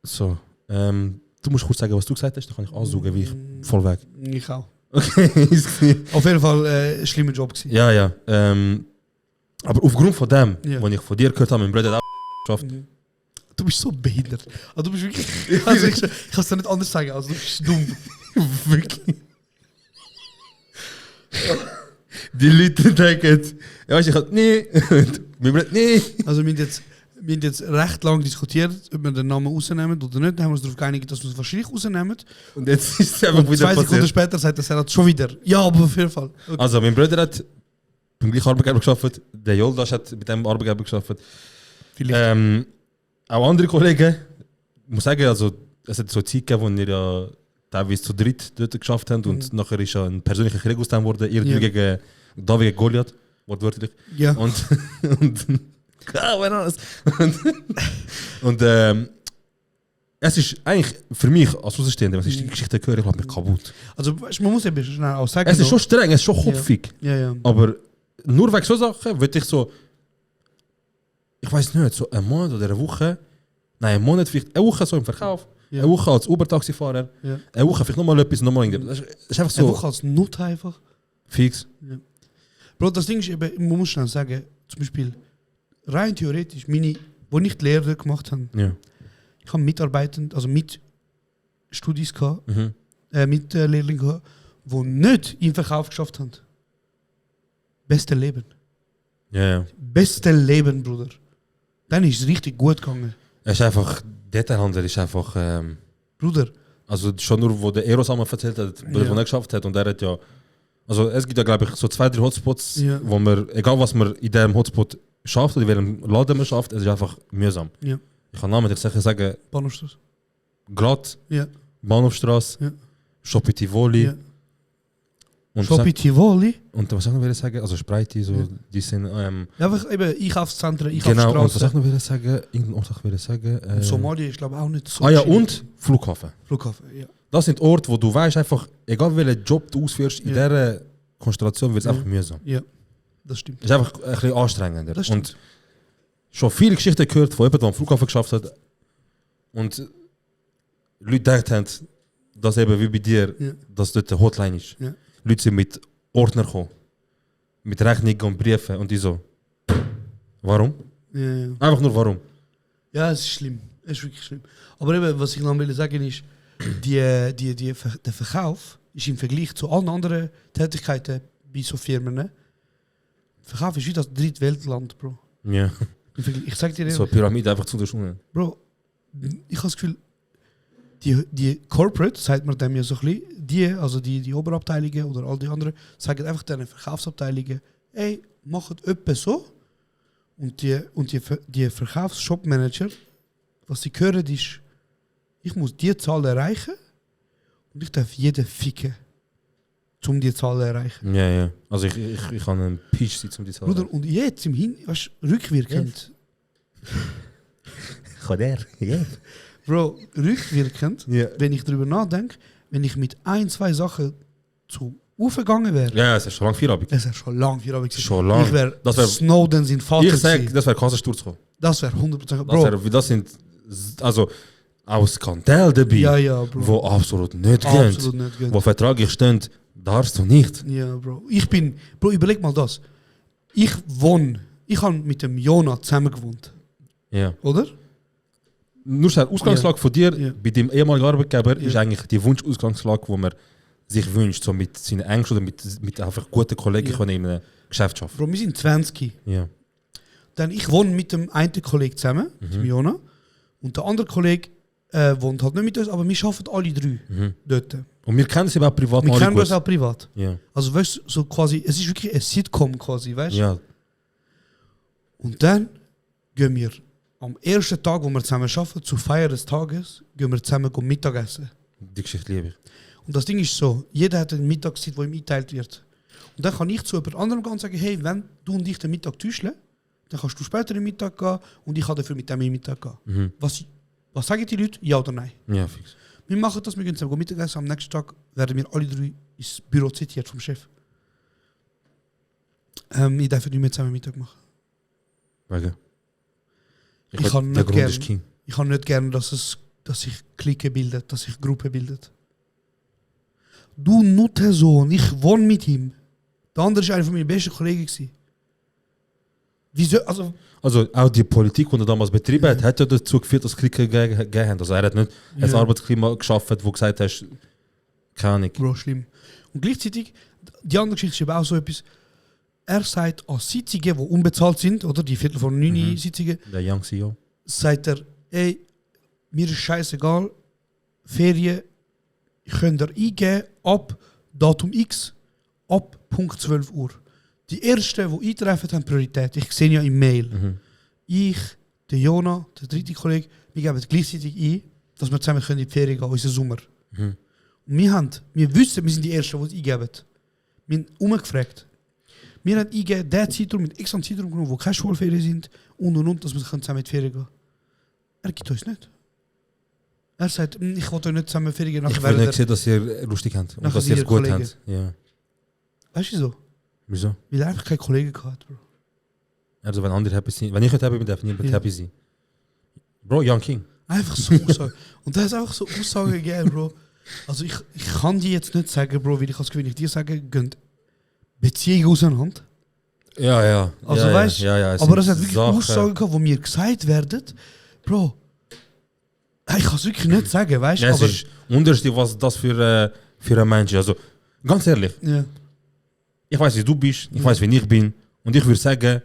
So. Du musst kurz sagen, was du gesagt hast, dann kann ich ansaugen, wie ich voll weg. Ich auch. Okay, Auf jeden Fall ein schlimmer Job gewesen. ja. Aber aufgrund von dem, Ja. was ich von dir gehört habe, mein Bruder hat auch geschafft. Du bist so behindert. Also, du bist wirklich. Also ich kann es dir nicht anders sagen, also du bist dumm. Wirklich. Die Leute denken, ja, weißt du, ich hab, nee. Mein Bruder, nee. Also wir haben jetzt recht lange diskutiert, ob wir den Namen rausnehmen oder nicht. Dann haben wir uns darauf geeinigt, dass wir es wahrscheinlich rausnehmen. Und jetzt ist es einfach Und wieder 2 Sekunden passiert. später sagt er hat schon wieder. Ja, aber auf jeden Fall. Okay. Also, mein Bruder hat beim gleichen Arbeitgeber geschafft, der Joldas hat mit dem Arbeitgeber geschafft. Vielleicht. Auch andere Kollegen, ich muss sagen, also, es hat so Zeit gegeben, wo wir ja teilweise zu dritt dort geschafft haben und nachher ist ja ein persönlicher Krieg aus dem geworden, irgendwie Ja. gegen David gegen Goliath, wortwörtlich. Ja. Und es ist eigentlich für mich als Außenstehender, wenn ich die Geschichte höre, ich glaube mich kaputt. Also weißt, man muss eben schnell auch sagen. Es ist so- schon streng, es ist schon kopfig. Ja. Aber nur wegen so Sachen würde ich so, ich weiß nicht, so einen Monat oder eine Woche, nein, einen Monat vielleicht, eine Woche so im Verkauf, Ja. eine Woche als Uber-Taxifahrer, Ja. eine Woche vielleicht nochmal etwas, nochmal irgendwas. Das ist einfach Eine so Woche als Not einfach. fix. Bro, das Ding ist eben, man muss schnell sagen, zum Beispiel, rein theoretisch, wo ich die Lehre gemacht habe, Ja. ich habe Mitarbeitende, also mit Studis gehabt, Mhm. mit Lehrlingen gehabt, die nicht im Verkauf geschafft haben. Beste Leben. Ja. Beste Leben, Bruder. Dann ist es richtig gut gegangen. Es ist einfach, Detailhandel ist einfach, Bruder, also schon nur, wo der Eros einmal erzählt hat, was er geschafft hat und er hat ja, also es gibt ja glaube ich so 2, 3 Hotspots, Ja. wo man, egal was man in diesem Hotspot schafft oder in welchem Laden man schafft, es ist einfach mühsam. Ja. Ich kann namentlich sagen, Bahnhofstrasse. Glatt, Ja. Bahnhofstrasse, Ja. Shopping Tivoli Ja. und, Shopping Tivoli. und was soll ich noch sagen? Also Spreite, so, die sind, Ja, einfach eben Einkaufszentren, genau, und was soll ich Einkaufsstraßen. noch sagen? Irgendein Ort soll ich sagen. Somalia ist glaube ich auch nicht so. Ja, chillig. und Flughafen. Flughafen, ja. Das sind Orte, wo du weißt, einfach, egal welchen Job du ausführst, in Ja. dieser Konstellation wird es Ja. einfach mühsam. Ja, das stimmt. Es ist einfach ein bisschen anstrengender. Das stimmt. Und schon viele Geschichten gehört von jemandem, der am Flughafen geschafft hat. Und Leute gedacht haben, dass eben wie bei dir, Ja. dass dort eine Hotline ist. Ja. Leute sind mit Ordner gekommen, mit Rechnungen und Briefen und die so. Warum? Ja. Einfach nur warum. Ja, es ist schlimm. Es ist wirklich schlimm. Aber eben, was ich noch will sagen ist, der Verkauf ist im Vergleich zu allen anderen Tätigkeiten bei so Firmen, ne? Verkauf ist wie das Drittweltland, Bro. Ja. Im Vergleich- Ich sag dir So eine Pyramide einfach zu unterschieden. Bro, ich habe das Gefühl, die Corporate, sagt man dem ja so ein bisschen, also die Oberabteilungen oder all die anderen, sagen einfach den Verkaufsabteilungen, ey, macht etwas so. Und die Verkaufsshopmanager, was sie hören, ist, ich muss die Zahl erreichen und ich darf jeden ficken, um die Zahl zu erreichen. Ja, ja. Also ich kann ein Peach sein, um die Zahl. Bruder, und jetzt weißt, rückwirkend. Kann er? Ja. Bro, rückwirkend, Ja. wenn ich darüber nachdenke, wenn ich mit 1-2 Sachen zu aufgegangen wäre, Ja, es ist schon lange Feierabend. es wäre schon lang für Abend. Schon lang. Ich wäre Das wär- Snowden sein Vater Ich sag, gewesen. das wäre Kassensturz gekommen. Das wäre 100%. Bro, Das sind also auch Skandal dabei, ja, Bro. wo absolut nicht Absolut gehen. nicht gehen. Wo vertraglich steht, darfst du nicht. Ja, Bro. Bro, überleg mal das. Ich habe mit dem Jonah zusammen gewohnt, Ja. oder? Nur die Ausgangslage von dir, Ja. bei dem ehemaligen Arbeitgeber, Ja. ist eigentlich die Wunschausgangslage, wo man sich wünscht, so mit seinen Ängsten oder mit einfach guten Kollegen Ja. können in einem Geschäft arbeiten. Bro, wir sind 20. Ja. Dann ich wohne mit dem einen Kollegen zusammen, mit dem Jonah. Und der andere Kollege wohnt halt nicht mit uns, aber wir arbeiten alle 3 dort. Und wir kennen sie auch privat Wir alle kennen gut. uns auch privat. Ja. Also weißt du, so quasi, es ist wirklich ein Sitcom quasi, weißt du? Ja. Und dann gehen wir am ersten Tag, wo wir zusammen arbeiten, zur Feier des Tages, gehen wir zusammen Mittagessen. Die Geschichte liebe ich. Und das Ding ist so, jeder hat eine Mittagszeit, die ihm eingeteilt wird. Und dann kann ich zu jemand anderem gehen und sagen, hey, wenn du und ich den Mittag täuschen, dann kannst du später in den Mittag gehen und ich kann dafür mit dem in den Mittag gehen. Was sagen die Leute? Ja oder nein? Ja, fix. Wir machen das, wir gehen zusammen Mittagessen, am nächsten Tag werden wir alle 3 ins Büro zitiert vom Chef. Ich darf nicht mehr zusammen Mittag machen. Wegen? Ich weiß, kann der nicht Grund gern. ist King. Ich habe nicht gerne, dass sich Clique bildet, dass sich Gruppe bildet. Du Nuttensohn, ich wohne mit ihm. Der andere war einer von meinen besten Kollegen. Wieso? Also auch die Politik, die er damals betrieben hat, hat ja dazu geführt, dass Klicken gegeben haben. Also er hat nicht ein Arbeitsklima geschaffen, wo gesagt hast, keine Ahnung. Bro, schlimm. Und gleichzeitig, die andere Geschichte ist eben auch so etwas. Er sagt an Sitzungen, die unbezahlt sind, oder die Viertel von 9 Sitzungen, Der Young CEO. sagt er, ey, mir ist scheißegal, Ferien könnt ihr eingeben ab Datum X, ab Punkt 12 Uhr. Die ersten, die eintreffen, haben Priorität. Ich sehe ja im Mail. Ich, der Jonah, der dritte Kollege, wir geben gleichzeitig ein, dass wir zusammen in die Ferien gehen, unseren Sommer. Und wir wissen, wir sind die Ersten, die es eingeben. Wir haben umgefragt. Wir haben eingegeben, der Zeitraum mit extra Zeitraum genommen, wo keine Schulferien sind und, dass wir zusammen in die Ferien gehen. Er gibt uns nicht. Er sagt, ich will euch nicht zusammen Ferien gehen. Ich will nicht sehen, dass ihr lustig habt und Nachher dass ihr es sind gut ihr habt. Ja. Weißt du so? Wieso? Weil er einfach keine Kollegen gehabt, Bro. Also wenn andere happy sind, wenn ich nicht happy bin, darf niemand Ja. happy sein. Bro, Young King. Einfach so Aussagen. Und da ist einfach so Aussagen gegeben, Bro. Also ich kann die jetzt nicht sagen, Bro, weil ich als wenn ich dir sage, gehen Beziehungen auseinander. Ja, ja. Also ja, weißt du, ja, ja, es aber das sind hat wirklich Sachen- Aussagen gehabt, die mir gesagt werden, Bro. Ich kann es wirklich nicht sagen, weißt du? Ja, es aber ist unterschiedlich, was das für ein Mensch ist. Also, ganz ehrlich, ja. ich weiß, wie du bist, ich weiß, wie ich bin. Und ich würde sagen,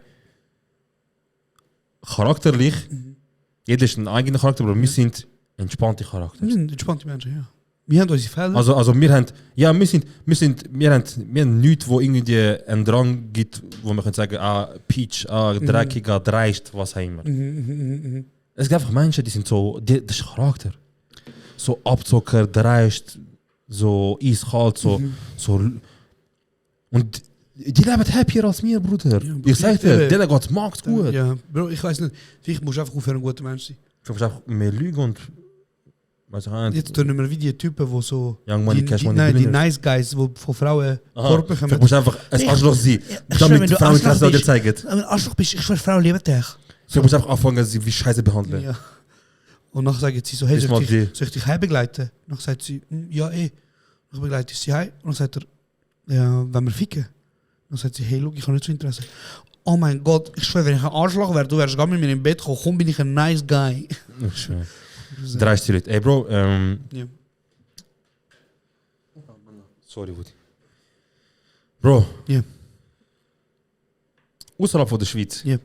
charakterlich, jeder ist ein eigener Charakter, aber wir sind entspannte Charakter. Wir sind entspannte Menschen, ja. Wir haben unsere Fälle. Also wir haben, ja, wir haben nichts, wo irgendwie einen Drang gibt, wo man kann sagen, Peach, dreckig, dreist, was auch immer. Es gibt einfach Menschen, die sind so, das ist Charakter. So Abzocker, dreist, so eiskalt, so. Und die leben happier als mir, Bruder. Ja, ich sag dir, ja. denen geht's macht gut. Ja, Bro, ich weiß nicht. Vielleicht musst du einfach aufhören, ein guter Mensch sein. Ich muss einfach mehr lügen und weiß ich auch nicht. Jetzt tun wir wie die Typen, die so. Young Money, Cash Money, Nein, die Billionaires. Nice Guys, die von Frauen Aha, Körper vielleicht musst du einfach ein Arschloch sein, damit die Frauen Interesse an dir zeigen. Wenn du Arschloch bist, ich schwöre, Frau liebt dich. Du musst einfach anfangen, sie wie Scheiße behandeln. Ja. Und dann sagt sie so, hey, Das soll mag ich dich heimbegleiten? Dann sagt sie, ja, Dann begleite ich sie heim. Und dann sagt er, ja, wenn wir ficken. Dann sagt sie, hey, look, ich habe nicht so Interesse. Oh mein Gott, ich schwöre, wenn ich ein Arschloch wäre, du wärst gar mit mir im Bett gekommen, komm, bin ich ein nice guy. Dreist Leute. Ey, Bro, Ja. sorry, Woody. Bro. Ja. Außerhalb von der Schweiz. Ja.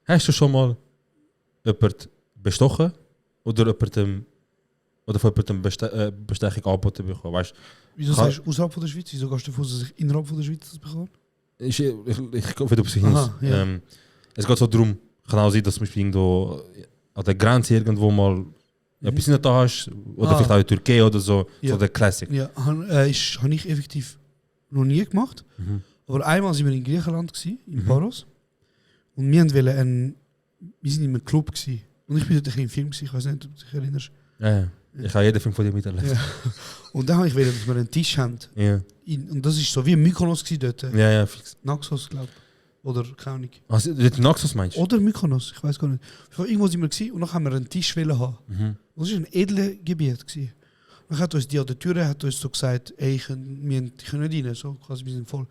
Hast du schon mal jemanden bestochen? Oder jemandem von jemandem Bestechung angeboten bekommen? Weißt Wieso Kann- sagst du außerhalb von der Schweiz? Wieso gehst du davon, dass ich innerhalb von der Schweiz das bekomme? ich glaube, du bist hinaus. Aha, ja. Es geht so darum, kann auch sein, dass zum Beispiel irgendwo an der Grenze irgendwo mal etwas nicht da hast, oder vielleicht auch in Türkei oder so, Ja. so der Classic. Ja, habe ich effektiv noch nie gemacht. Aber einmal waren wir in Griechenland, in Paros. Und wir sind in einem Club. Gewesen. Und ich bin dort im Film, ich weiß nicht, ob du dich erinnerst. Ja. Ich habe jeden Film von dir miterlebt. Ja. Und dann habe ich dass wir einen Tisch haben. Ja, Und das war so wie ein Mykonos dort. ja, fix. Naxos, glaube ich. Oder keine Ahnung. Also, du Naxos meinst du? Oder Mykonos, ich weiß gar nicht. Irgendwo sind wir gewesen, und dann haben wir einen Tisch haben. Mhm. Das war ein edles Gebiet. Gewesen. Dann hat uns die an der Tür so gesagt, ey, ich können nicht rein, so, quasi, wir sind voll.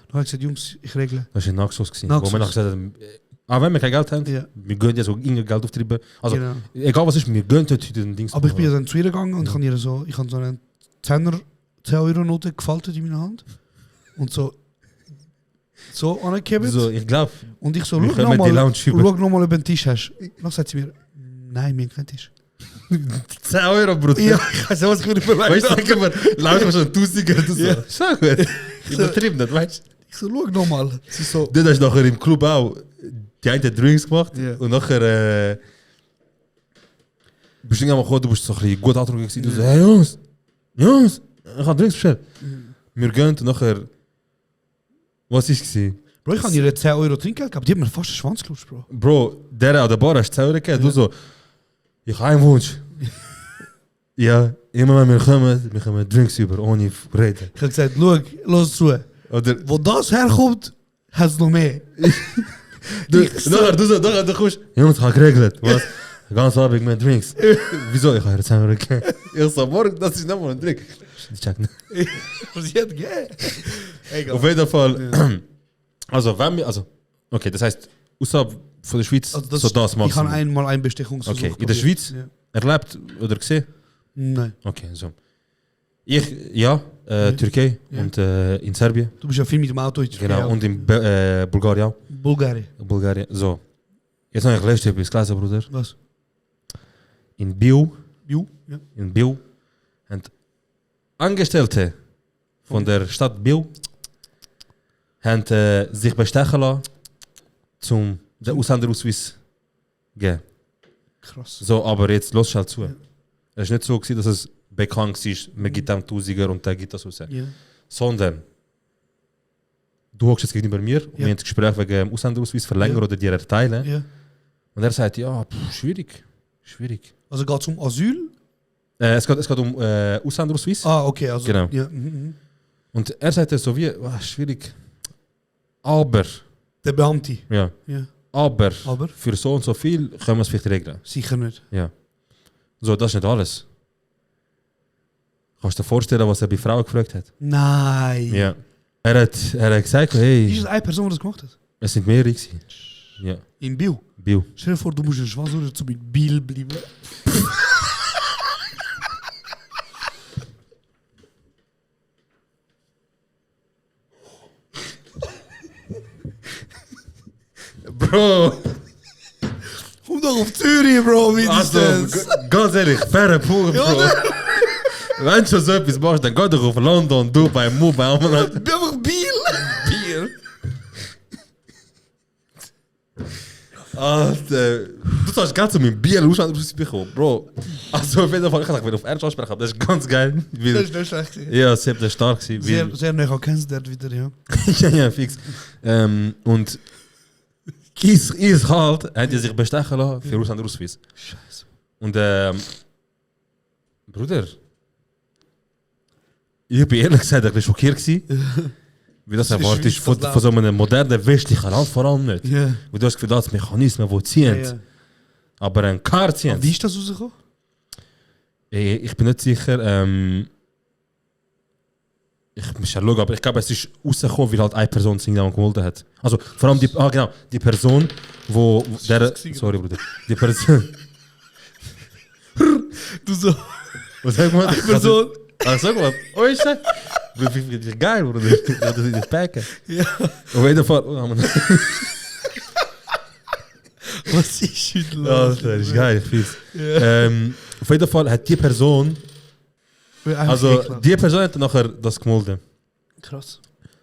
Dann habe ich gesagt, Jungs, ich regle. Das war in Naxos gewesen, Naxos. wo wir nachher gesagt haben, wenn wir kein Geld haben, Ja. wir gehen jetzt auch irgendwie Geld auftreiben. Also, Genau. egal was ist, wir gehen heute den Dings. Aber ich bin ja dann zu ihr gegangen und ich habe so eine 10-Euro-Note gefaltet in meiner Hand. Und so angegeben. so, ich glaube, Und ich so, wir schau können die Lounge über. noch mal, ob du einen Tisch hast. Dann sagt sie mir, nein, wir haben keinen Tisch. 10 Euro, Bruder. Ja, ich weiß nicht, was ich mir überlegt Weißt du, habe. sagen wir, langsam schon 1000er oder so. Ja. Schau gut. Übertrieben nicht, weißt du? Ich so, schau noch mal. Sie so, Dann hast du nachher im Club auch die einen Drinks gemacht Ja. und nachher bist du irgendwann mal gekommen, du bist so ein bisschen gut angetrunken gewesen. Du so, hey Jungs, ich habe Drinks bestellt. Wir gehen und nachher, was ist es? Bro, ich habe ihr 10 Euro Trinkgeld gehabt. Die hat mir fast den Schwanz gelutscht, Bro. Bro, der an der Bar hast 10 Euro gegeben. Du so, ich habe einen Wunsch. Ja, immer wenn wir kommen Drinks über, ohne reden. Ich habe gesagt, schau, los zu. Oder, Wo das herkommt, hat es noch mehr. nachher du kommst, Jungs, ich habe geregelt. Was? Ganz Abend mit Drinks. Wieso? Ich habe 10 Euro gegeben. Ich so, morgen, das ist nochmal ein Drink. Ich check nicht. Was sie hat gegeben? Egal. Auf jeden Fall, also wenn wir, okay, das heißt, außerhalb von der Schweiz, Also so das ich habe Maximum. einmal einen Bestechungsversuch Okay, in der probiert. Schweiz? Ja. Erlebt oder gesehen? Nein. Okay, so. Türkei Ja. und in Serbien, Du bist ja viel mit dem Auto in die genau, Türkei und in Bulgarien. Bulgarien. Bulgarien, so. Jetzt habe ich gelesen, etwas gelesen, Bruder. Was? In Biel, Biu? Ja. haben Angestellte von der Stadt Biel haben sich bestechen lassen, zum den Ausländeraussweis geben. Krass. So, aber jetzt los halt zu. Ja. Es war nicht so, gewesen, dass es bekannt war, man gibt dem Tausiger und der gibt das raus. Ja. Sondern, du hockst jetzt gegenüber mir und wir haben das Gespräch wegen dem Ausländeraussweis verlängern Ja. oder dir erteilen. Ja. Und er sagt, ja, schwierig. Also geht es um Asyl? Es geht um Ausländeraussweis. Ah, okay. Also, Genau. Ja. Und er sagt so wie, schwierig. Aber, Der Beamte. ja, Ja. aber Aber? für so und so viel können wir es vielleicht regeln. Sicher nicht. Ja. So, das ist nicht alles. Kannst du dir vorstellen, was er bei Frauen gefragt hat? Nein. Ja. Er hat gesagt, Ist hey, es eine Person, die das gemacht hat? es sind mehrere gewesen. Ja, In Biel. Bill. Stell dir vor, du musst einen Schwanz oder zu mit Biel bleiben. Bro, Komm doch auf Zürich, Bro, wie also, das? ganz ehrlich, faire Punkt, Bro. Wenn du schon so etwas machst, dann geh doch auf London, Dubai, Mumbai, Bin einfach Biel. Bier. Alter, du sagst ganz so mit Bier Ausland bekommen, Bro. Also auf jeden Fall, ich kann wieder auf Ernst ansprechen, aber das ist ganz geil. Das ist nicht schlecht. Ja, sie hat stark gewesen. Sehr, sehr neu kennst du wieder, ja. Ja, fix. Und eiskalt hat er sich bestechen lassen für Auslanderausweis. Scheiße. Und Bruder, ich bin ehrlich gesagt ein bisschen schockiert gewesen. Wie das erwartet ist von so einem modernen westlichen Land vor allem nicht. Ja. Und du hast gefühlt, das Mechanismen, die ziehen. Aber ein Kart ziehen. Wie ist das rausgekommen? Ich bin nicht sicher. Ich muss ja schauen, aber ich glaube, es ist rausgekommen, weil halt eine Person das Signal geholt hat. Also vor allem die Person, wo der. Sorry, Bruder. Die Person. Du so, Was sag mal? eine Person. Sag mal. Oh, ist das? Wie geil, Bruder. Das ist das Packen. Ja. Auf jeden Fall. Oh, Mann. Was ist heute Ja, los? das ist geil, ich fühl's. Auf jeden Fall hat die Person. Also, die Person hat nachher das gemolden. Krass.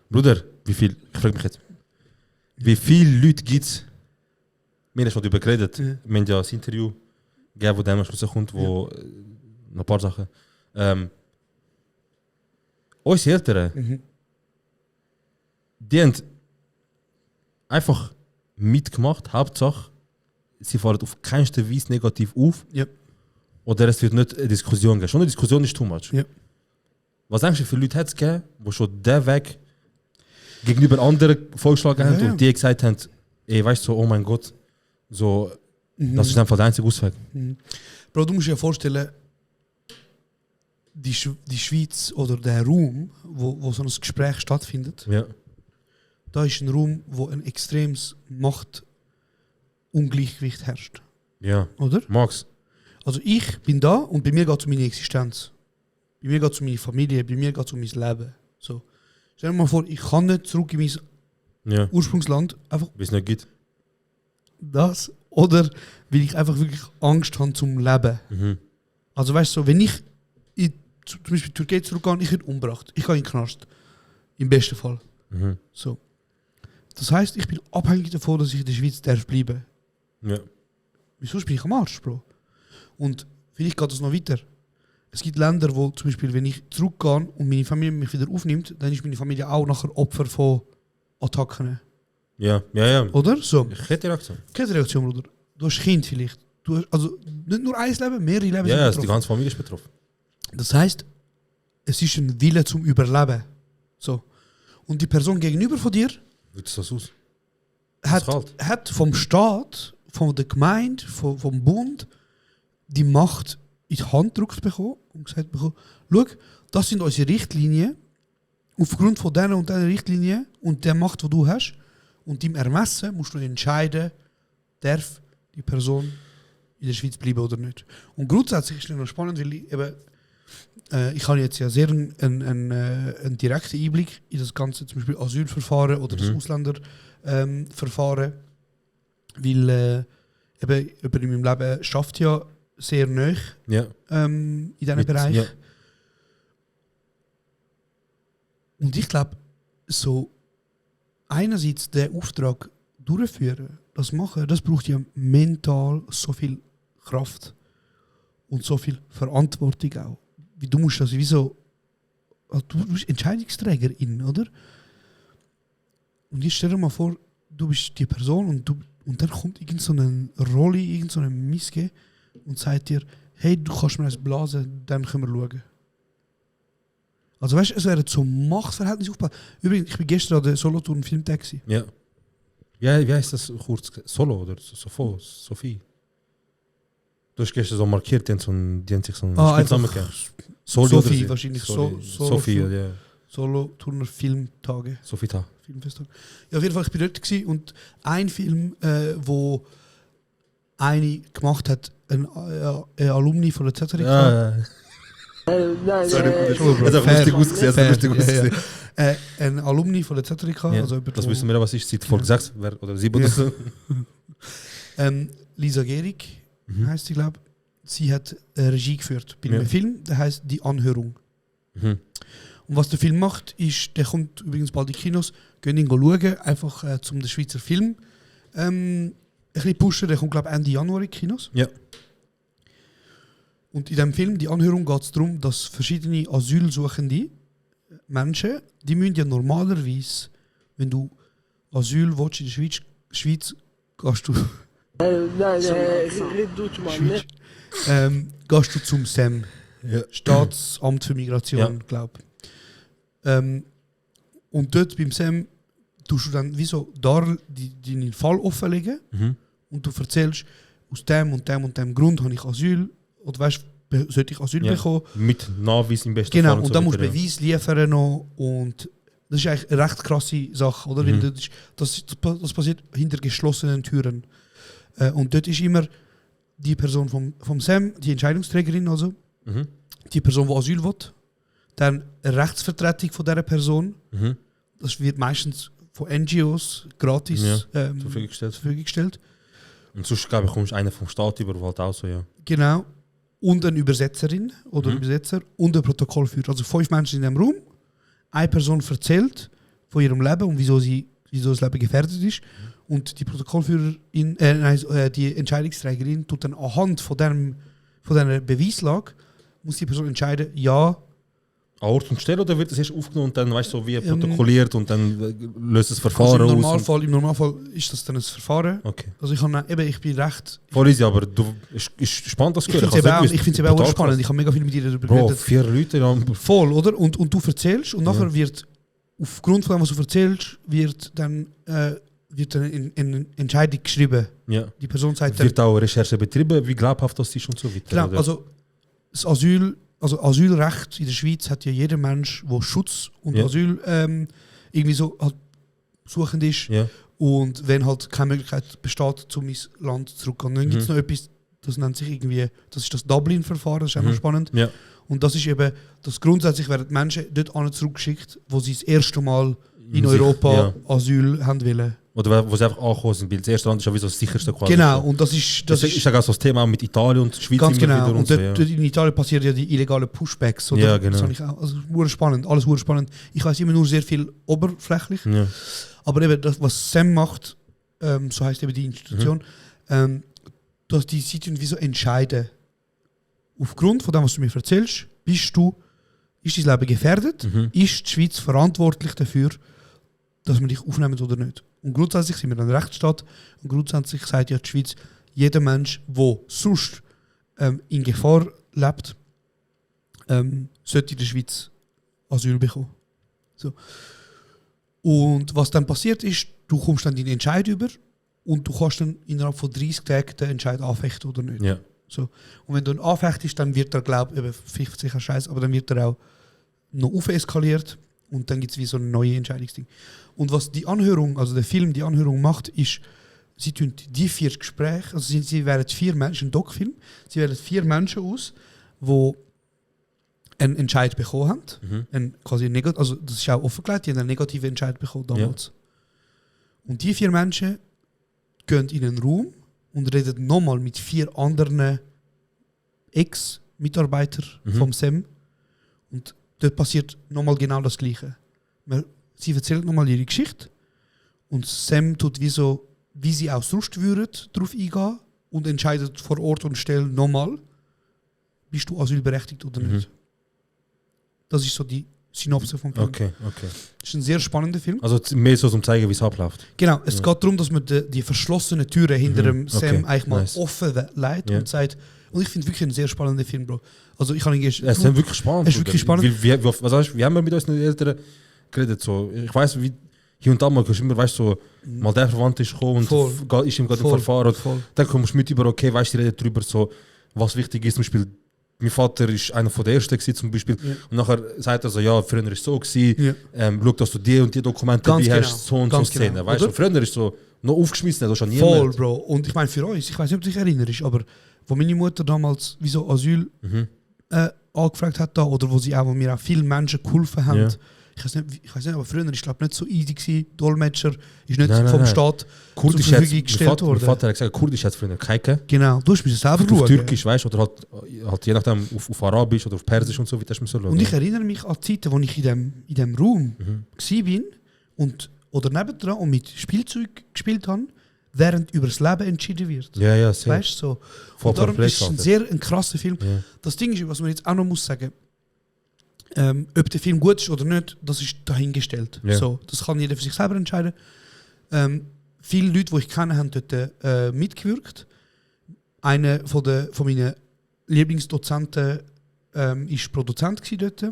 Bruder, wie viel? Ich frage mich jetzt. Wie viele Leute gibt es? Wir haben schon darüber geredet. Ja. Wir haben ja das Interview geben, wo dem rauskommt, wo noch ein paar Sachen. Unsere Eltern, die haben einfach mitgemacht, Hauptsache, sie fahren auf keinster Weise negativ auf. Ja. Oder es wird nicht eine Diskussion geben. Schon eine Diskussion ist too much. Ja. Was denkst du, für Leute hat es gegeben, die schon den Weg gegenüber anderen vorgeschlagen haben und die gesagt haben, ey, weißt du, so, oh mein Gott, so, das ist einfach der einzige Ausweg. Bro, du musst dir ja vorstellen, die Schweiz oder der Raum, wo so ein Gespräch stattfindet, Ja. da ist ein Raum, wo ein extremes Machtungleichgewicht herrscht. Ja. Oder? Max. Also ich bin da und bei mir geht es um meine Existenz. Bei mir geht es um meine Familie, bei mir geht es um mein Leben. So. Stell dir mal vor, ich kann nicht zurück in mein Ja. Ursprungsland, einfach Wie es nicht gibt. das, oder weil ich einfach wirklich Angst habe zum Leben. Mhm. Also weißt du, so, wenn ich zum Beispiel in die Türkei zurückgehe, ich werde umgebracht. Ich gehe in den Knast. Im besten Fall. Mhm. So. Das heisst, ich bin abhängig davon, dass ich in der Schweiz darf bleiben. Ja. Wieso bin ich am Arsch, Bro? Und vielleicht geht das noch weiter. Es gibt Länder, wo zum Beispiel, wenn ich zurückgehe und meine Familie mich wieder aufnimmt, dann ist meine Familie auch nachher Opfer von Attacken. Ja. Ja, ja. Oder? So. Kettenreaktion. Keine Reaktion, Bruder. Du hast Kind vielleicht. Du hast, also nicht nur ein Leben, mehrere Leben Ja, sind also die betroffen. ganze Familie ist betroffen. Das heisst, es ist ein Wille zum Überleben. So. Und die Person gegenüber von dir Wie sieht das aus? hat vom Staat, von der Gemeinde, vom Bund die Macht in die Hand gedrückt bekommen und gesagt bekommen, schau, das sind unsere Richtlinien. Aufgrund von diesen und diesen Richtlinien und der Macht, die du hast und deinem Ermessen musst du entscheiden, darf die Person in der Schweiz bleiben oder nicht. Und grundsätzlich ist es noch spannend, weil ich habe jetzt ja sehr einen direkten Einblick in das ganze zum Beispiel Asylverfahren oder das Ausländerverfahren, weil eben in meinem Leben schafft ja sehr nah Ja. in diesem Mit- Bereich. ja. Und ich glaube, so einerseits den Auftrag durchführen, das machen, das braucht ja mental so viel Kraft und so viel Verantwortung auch. Wie du musst das wieso, also du bist Entscheidungsträgerin, oder? Und jetzt stell dir mal vor, du bist die Person und dann kommt irgend so eine Rolle, irgend so eine Miske und sagt dir, hey, du kannst mir das blasen, dann können wir schauen. Also weißt du, es wäre zum Machtverhältnis aufgebaut. Übrigens, ich bin gestern an der Solothurn Filmtag gewesen. Ja. Ja, wie heißt das kurz? Solo oder Sophie? Du hast gestern so markiert, die haben sich so einen Spitznamen einfach gegeben. Soli Sophie oder so. wahrscheinlich. Sophie, ja. Solothurner Filmtage. Sophie Ta. Filmfesttage. Ja, auf jeden Fall, ich bin dort gewesen und ein Film, wo eine gemacht hat, ein Alumni von der ZRK. Ja. Entschuldigung, Hat einfach fair, lustig ausgesehen, hat fair, lustig ausgesehen. Ein Alumni von der ZRK. Ja, Also jemand, das wo- wissen wir ja, was ist, seit Folge 6 oder 7 oder so. Lisa Gehrig heisst sie, glaube ich. Sie hat Regie geführt bei einem Ja. Film, der heißt Die Anhörung. Mhm. Und was der Film macht, ist, der kommt übrigens bald in die Kinos, gehen ihn schauen, einfach zum den Schweizer Film ein bisschen pushen. Der kommt, glaube ich, Ende Januar in die Kinos. Ja. Und in diesem Film, Die Anhörung, geht es darum, dass verschiedene asylsuchende Menschen, die müssen ja normalerweise, wenn du Asyl willst in der Schweiz gehst du, gehst du zum SEM, Ja. Staatsamt für Migration, Ja. glaube ich. Und dort beim SEM tust du dann wieso deinen Fall offenlegen Mhm. und du erzählst, aus dem und dem und dem Grund habe ich Asyl oder weißt, sollte ich Asyl Ja. bekommen. Mit Nachweis im besten Genau, Fall. und dann musst du weiter, ja. Beweis liefern noch und das ist eigentlich eine recht krasse Sache, oder? Mhm. Weil das passiert hinter geschlossenen Türen. Und dort ist immer die Person vom SEM, die Entscheidungsträgerin also, Mhm. die Person, die Asyl will, dann eine Rechtsvertretung von dieser Person, Mhm. das wird meistens von NGOs gratis Ja, zur Verfügung gestellt. Verfügung gestellt. Und sonst, glaube ich, kommst du einer vom Staat über, halt auch so, ja. Genau. Und eine Übersetzerin oder Übersetzer und ein Protokollführer. Also 5 Menschen in einem Raum. Eine Person erzählt von ihrem Leben und wieso das Leben gefährdet ist. Und die Protokollführerin, die Entscheidungsträgerin tut dann anhand von dieser Beweislage, muss die Person entscheiden, ja, An Ort und Stelle oder wird das erst aufgenommen und dann weißt du so wie protokolliert und dann löst das also Verfahren im Normalfall ist das dann ein Verfahren. Okay. Also ich bin recht... Voll easy, aber du ist spannend das Ich finde es eben auch spannend, ich habe mega viel mit dir darüber Bro, geredet. 4 Leute dann. Voll, oder? Und du erzählst und nachher wird, aufgrund von dem, was du erzählst, wird dann eine Entscheidung geschrieben. Ja. Die Person sagt dann... Wird auch Recherche betrieben, wie glaubhaft das ist und so weiter. Genau, oder? also das Asylrecht in der Schweiz hat ja jeder Mensch, der Schutz und Asyl irgendwie so halt suchend ist. Ja. Und wenn halt keine Möglichkeit besteht, zum ins Land zurückzugehen. Dann gibt es noch etwas, das nennt sich irgendwie, das ist das Dublin-Verfahren, das ist auch noch spannend. Ja. Und das ist eben, dass grundsätzlich werden Menschen dort an zurückgeschickt, wo sie das erste Mal in Europa Asyl haben wollen. Oder wo sie einfach angekommen sind, weil das erste Land ist ja wie so das sicherste quasi. Genau, und das ist ja auch so das Thema auch mit Italien und der Schweiz ganz immer genau. wieder Und so. dort in Italien passieren ja die illegalen Pushbacks. Oder? Ja, genau. Das habe ich auch, also spannend, alles spannend. Ich weiß immer nur sehr viel oberflächlich. Ja. Aber eben das, was SAM macht, so heißt eben die Institution, dass die sich wie so entscheiden. Aufgrund von dem, was du mir erzählst, ist dein Leben gefährdet? Ist die Schweiz verantwortlich dafür, dass wir dich aufnehmen oder nicht? Und grundsätzlich sind wir ein Rechtsstaat und grundsätzlich sagt ja die Schweiz, jeder Mensch, der sonst in Gefahr lebt, sollte in der Schweiz Asyl bekommen. So. Und was dann passiert ist, du kommst dann deinen Entscheid über und du kannst dann innerhalb von 30 Tagen den Entscheid anfechten oder nicht. Ja. So. Und wenn du ihn anfechtest, dann wird er, glaube ich, vielleicht sicher scheiße, aber dann wird er auch noch aufeskaliert und dann gibt es wie so ein neues Entscheidungsding. Und was die Anhörung, also der Film die Anhörung macht, ist, sie tun die 4 Gespräche, also sie wählen 4 Menschen, ein Doc-Film, sie wählen 4 Menschen aus, die einen Entscheid bekommen haben. Also das ist auch offengelegt, die haben einen negativen Entscheid bekommen damals. Ja. Und die 4 Menschen gehen in einen Raum und reden nochmal mit 4 anderen Ex-Mitarbeitern vom SEM. Und dort passiert nochmal genau das Gleiche. Sie erzählen nochmal ihre Geschichte und SEM tut wie sie auch sonst würden, darauf eingehen und entscheidet vor Ort und Stelle nochmal, bist du asylberechtigt oder nicht. Das ist so die Synopse vom Film. Okay. Das ist ein sehr spannender Film. Also mehr so zum zeigen, wie es abläuft. Genau, es geht darum, dass man die verschlossenen Türen hinter dem Sam eigentlich mal offen leitet und sagt, und ich finde wirklich einen sehr spannenden Film, Bro. Also ich kann ihn Es ist wirklich spannend. Es ist wirklich spannend. Wir haben mit unseren Eltern geredet. So. Ich weiß, wie hier und da mal, immer, weißt so, mal der Verwandt ist gekommen und ist ihm gerade im Verfahren. Dann kommst du mit über, okay, weißt du, die reden darüber, so, was wichtig ist. Zum Beispiel, mein Vater ist einer von der Ersten gewesen, zum Beispiel. Ja. Und nachher sagt er so, ja, früher ist es so gewesen, schau, dass du die und die Dokumente ganz dabei genau. hast, so und so Szenen. Genau. Weißt du, früher ist so noch aufgeschmissen, da ist schon niemand. Voll, Bro. Und ich meine, für uns, ich weiß nicht, ob du dich erinnerst, aber wo meine Mutter damals wie so Asyl angefragt hat, da, oder wo mir auch viele Menschen geholfen haben. Ja. Ich weiß nicht, aber früher ist glaube nicht so easy gewesen. Dolmetscher ist nicht vom Staat zur Verfügung gestellt worden. Mein Vater hat gesagt, Kurdisch hat es früher keinen. Genau, du hast mich selber auf Türkisch, weißt du, oder halt je nachdem auf Arabisch oder auf Persisch und so, wie das so schauen. Und ich erinnere mich an Zeiten, wo ich in dem Raum war oder nebendran und mit Spielzeug gespielt habe, während über das Leben entschieden wird. Ja, sehr. Weißt du, so. Und darum ist es ein krasser Film. Ja. Das Ding ist, was man jetzt auch noch muss sagen, ob der Film gut ist oder nicht, das ist dahingestellt. Ja. So, das kann jeder für sich selber entscheiden. Viele Leute, die ich kenne, haben dort mitgewirkt. Einer von meinen Lieblingsdozenten war Produzent dort.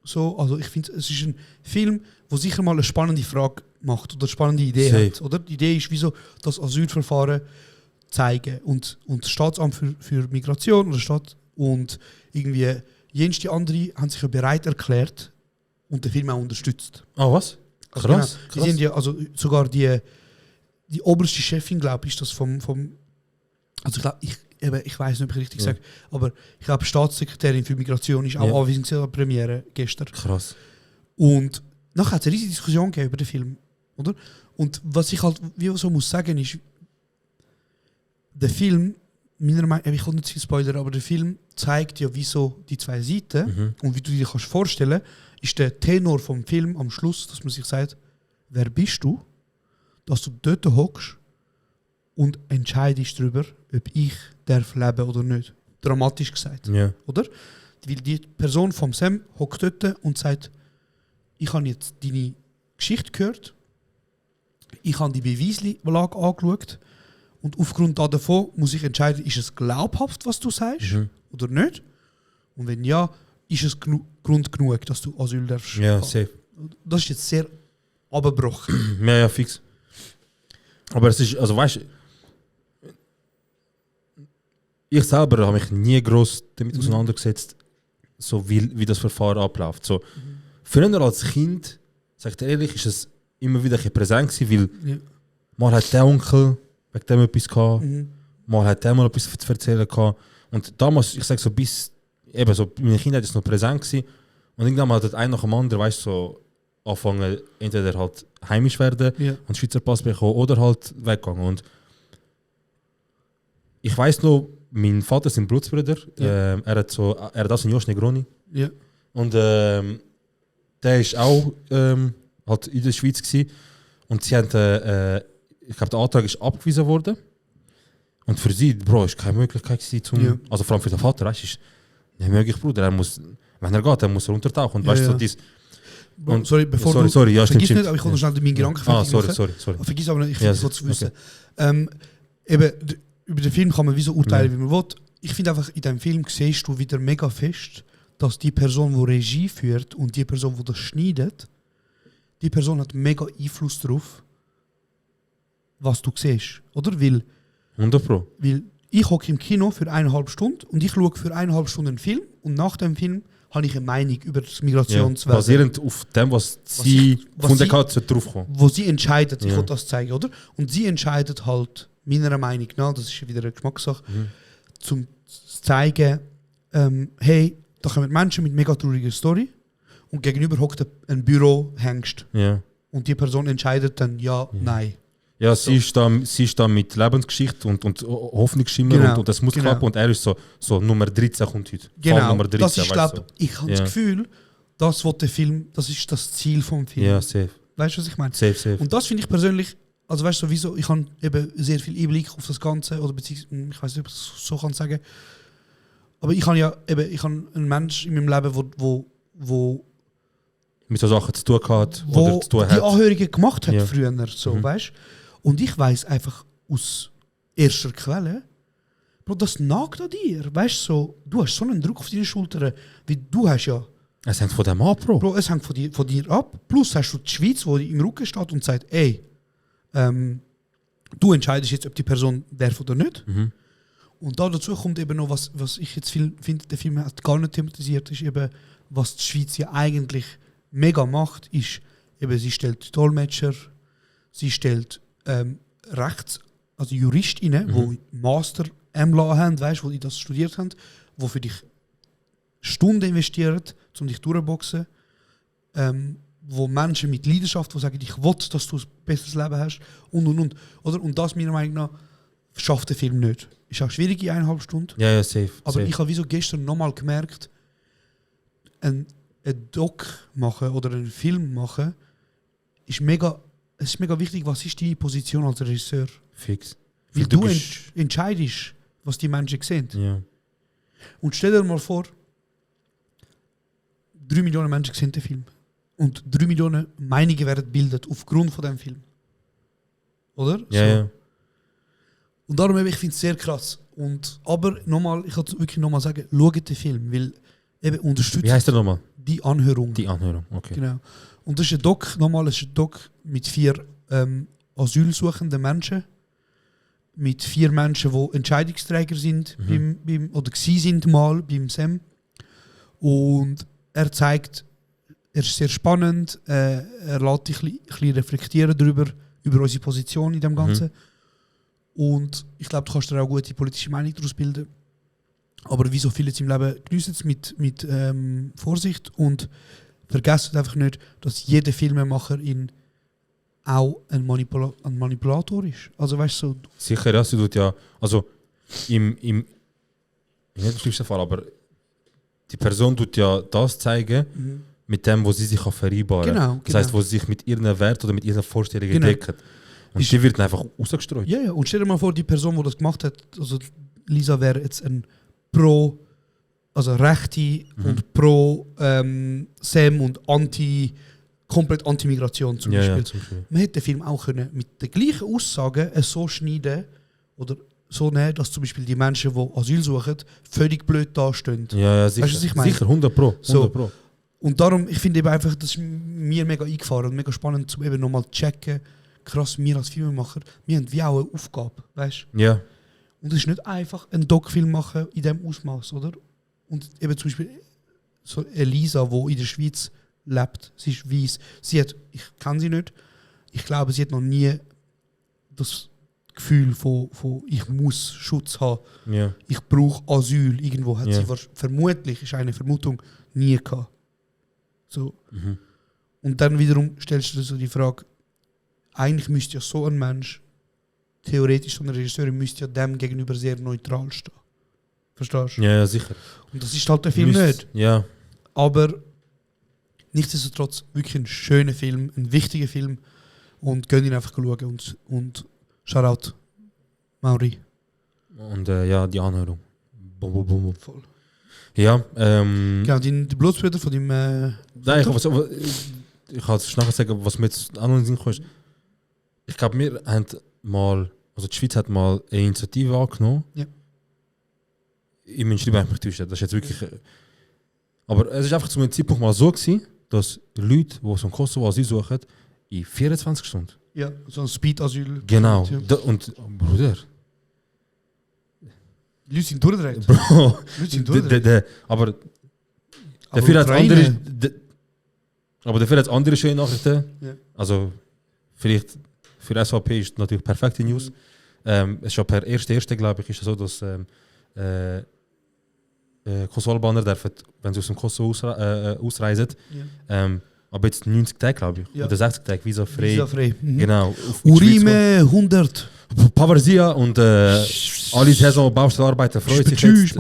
So, also ich finde, es ist ein Film, der sicher mal eine spannende Frage macht oder eine spannende Idee hat. Oder? Die Idee ist, wieso das Asylverfahren zeigen. Und das Staatsamt für Migration oder Staat und irgendwie die andere haben sich ja bereit erklärt und den Film auch unterstützt. Oh, was? Also krass. Genau, die sind ja, also sogar die oberste Chefin, glaube ich, ist das vom also ich weiß nicht, ob ich richtig sage, aber ich glaube, Staatssekretärin für Migration ist auch anwesend an der Premiere gestern. Krass. Und nachher hat es eine riesige Diskussion gegeben über den Film, oder? Und was ich halt wie so muss sagen ist, der Film, meiner Meinung nach, ich kann nicht viel spoilern, aber der Film zeigt ja, wieso die 2 Seiten und wie du dir kannst vorstellen, ist der Tenor vom Film am Schluss, dass man sich sagt, wer bist du, dass du dort hockst und entscheidest darüber, ob ich darf leben oder nicht. Dramatisch gesagt, Ja. oder? Weil die Person vom Sam hockt dort und sagt, ich habe jetzt deine Geschichte gehört, ich habe die Beweislage angeschaut und aufgrund davon muss ich entscheiden, ist es glaubhaft, was du sagst oder nicht? Und wenn ja, ist es Grund genug, dass du Asyl darfst. Ja, haben. safe. Das ist jetzt sehr abgebrochen. Ja, fix. Aber es ist, also weißt du, ich selber habe mich nie groß damit auseinandergesetzt, so wie das Verfahren abläuft. So, früher als Kind, sag ich dir ehrlich, ist es immer wieder ein bisschen präsent gewesen, weil Ja. mal hat der Onkel wegen dem etwas gehabt, mal hat der mal etwas zu erzählen gehabt. Und damals, ich sag so, bis eben so, meine Kindheit ist noch präsent gewesen. Und irgendwann mal hat der eine nach dem anderen, weißt du, so anfangen, entweder halt heimisch werden Ja. und Schweizer Pass bekommen oder halt weggegangen. Und ich weiss noch, mein Vater ist ein Blutsbruder, Ja. er hat das in Josh Negroni. Ja. Und der ist auch halt in der Schweiz gewesen. Und sie haben, ich glaube, der Antrag ist abgewiesen worden. Und für sie, Bro, ist keine Möglichkeit gewesen, Ja. also vor allem für den Vater, weißt du, ist nicht möglich, Bruder. Er muss, wenn er geht, dann muss er untertauchen. Und Ja, weißt du, ja. so dies. Bro, Und- sorry, bevor sorry, du sorry, ja, vergiss stimmt, nicht, aber ich wollte noch stimmt. schnell meinen Gedanken Ah, fertig sorry, machen. sorry. Vergiss aber nicht, ich Ja, finde es zu wissen. okay. Eben, über den Film kann man wie so urteilen, Ja. wie man will. Ich finde einfach, in diesem Film siehst du wieder mega fest, dass die Person, die Regie führt und die Person, die das schneidet, die Person hat mega Einfluss darauf, was du siehst. Oder? Weil 100 Pro. ich hocke im Kino für 1,5 Stunden und ich schaue für 1,5 Stunden einen Film und nach dem Film habe ich eine Meinung über das Ja. Migrationswesen. Basierend auf dem, was sie was von der sie- Katze draufkommen. Wo sie entscheidet, ich Ja. will das zeigen, oder? Und sie entscheidet halt, meiner Meinung nach, das ist wieder eine Geschmackssache, zum zu zeigen, hey, da kommen Menschen mit mega trauriger Story und gegenüber hockt ein Bürohengst Ja. und die Person entscheidet dann ja, nein. Ja, sie ist da mit Lebensgeschichte und Hoffnungsschimmer Genau, und das muss genau. klappen und er ist so Nummer 13 kommt heute. Fall Genau, Nummer 13, das ist, weißt glaub, du. ich habe Ja. das Gefühl, das, was der Film, das ist das Ziel vom Film. Ja, safe. Weißt du, was ich meine? Safe. Und das finde ich persönlich, also weißt du sowieso, ich habe eben sehr viel Einblick auf das Ganze, oder beziehungsweise, ich weiß nicht, ob ich es so kann sagen, aber ich habe ja eben, ich habe einen Mensch in meinem Leben, wo Mit so Sachen zu tun gehabt oder zu tun die hat. Angehörige gemacht hat Ja. früher, so, weißt? Und ich weiß einfach aus erster Quelle, Bro, das nagt an dir, weißt so, du hast so einen Druck auf deine Schultern, wie du hast ja, Es hängt von dem ab, Bro. Bro, es hängt von dir ab, plus hast du die Schweiz, die im Rücken steht und sagt, ey, du entscheidest jetzt, ob die Person darf oder nicht. Und da dazu kommt eben noch, was ich jetzt finde, der Film hat gar nicht thematisiert, ist eben, was die Schweiz ja eigentlich mega macht, ist eben, sie stellt Dolmetscher, sie stellt also JuristInnen, die Master MLA haben, weißt, die das studiert haben, die für dich Stunden investieren, um dich durchzuboxen, wo Menschen mit Leidenschaft, die sagen, ich will, dass du ein besseres Leben hast und. Oder? Und das meiner Meinung nach schafft der Film nicht. Ist auch schwierig in 1,5 Stunden. Ja, safe. Aber safe. ich habe wieso gestern nochmal gemerkt, ein Doc machen oder einen Film machen, es ist mega wichtig, was ist deine Position als Regisseur. Fix. Weil Du du bist- entscheidest, was die Menschen sehen. Ja. Und stell dir mal vor, 3 Millionen Menschen sehen den Film. Und 3 Millionen Meinungen werden gebildet aufgrund von dem Film. Oder? Ja, ja. Und darum eben, ich finde es sehr krass. Aber nochmal, ich kann wirklich nochmal sagen, schaut den Film, weil eben unterstützt Wie heißt der nochmal? die Anhörung. Die Anhörung, okay. Genau. Und das ist ein Doc, nochmal, das ist ein Doc mit 4 asylsuchenden Menschen. Mit 4 Menschen, die Entscheidungsträger sind oder gsi sind mal beim SEM. Und er zeigt, er ist sehr spannend, er lässt dich ein bisschen reflektieren darüber, über unsere Position in dem Ganzen. Und ich glaube, du kannst dir auch gute politische Meinung daraus bilden. Aber wie so vieles im Leben, geniessen es mit Vorsicht und vergesst einfach nicht, dass jeder Filmemacher auch ein Manipulator ist. Also weißt du, so, Sicher, ja, sie tut ja, also nicht im schlimmsten Fall, aber die Person tut ja das zeigen, mit dem, wo sie sich kann vereinbaren kann. Genau, Das heisst, genau. wo sie sich mit ihren Werten oder mit ihren Vorstellungen Genau. deckt. Und die wird einfach rausgestreut. Ja, ja. Und stell dir mal vor, die Person, die das gemacht hat, also Lisa wäre jetzt ein Pro, also Rechte und Pro Sam und komplett Anti-Migration zum Beispiel. Ja, zum Beispiel. Man hätte den Film auch können mit den gleichen Aussagen so schneiden oder so nehmen, dass zum Beispiel die Menschen, die Asyl suchen, völlig blöd dastehen. Ja, sicher. Weißt du, was ich meine? Sicher, 100 Pro. 100 So. Pro. Und darum, ich finde eben einfach, das ist mir mega eingefahren und mega spannend, zum eben nochmal checken, krass, wir als Filmemacher, wir haben wie auch eine Aufgabe, weißt du? Ja. Und es ist nicht einfach ein Doc-Film machen in diesem Ausmaß, oder? Und eben zum Beispiel so Elisa, die in der Schweiz lebt, sie ist weiss, ich kenne sie nicht, ich glaube, sie hat noch nie das Gefühl von ich muss Schutz haben, Ja. ich brauche Asyl, irgendwo hat Ja. sie vermutlich, ist eine Vermutung, nie gehabt. So. Mhm. Und dann wiederum stellst du dir so die Frage, eigentlich müsste ja so ein Mensch, theoretisch so eine Regisseurin, müsste ja dem gegenüber sehr neutral stehen. Verstehst du? Ja, sicher. Und das ist halt der Film Müsst- nicht. Ja. Aber nichtsdestotrotz wirklich ein schöner Film, ein wichtiger Film. Und gehen ihn einfach schauen. Und Shoutout, Mauri. Und ja, die Anhörung. Bum, bum, bum, bum. Voll. Ja, Genau, die Blutsbrüder von dem... nein, ich kann es nachher sagen, was mir jetzt an uns kommt. Ich glaube, wir haben mal, also die Schweiz hat mal eine Initiative angenommen. Ja. Ich meine, schreibe mich täuschen, das ist jetzt wirklich... aber es ist einfach zu einem Zeitpunkt mal so gewesen, dass Leute, die so in Kosovo Asyl suchen, in 24 Stunden. Ja, so ein Speed-Asyl. Genau. Ja. Und, Bruder, Die Leute sind durchgedreht. Bro, Die Leute sind durchgedreht. aber Aber dafür hat Ukraine- andere... Aber dafür hat es andere schöne Nachrichten. Ja. Also, vielleicht für SVP ist natürlich perfekte News. Es ist ja per 1.1. glaube ich, ist es so, dass Kosovo-Albaner dürfen, wenn sie aus dem Kosovo ausreisen, Ja. aber jetzt 90 Tage, glaube ich. Ja. Oder 60 Tage, visa frei. Visafrei. Mhm. Genau. Auf die Schweiz Urime 100. kommen. Pavarsia und alle Saison Baustellarbeiter freuen sich Tschüss, jetzt.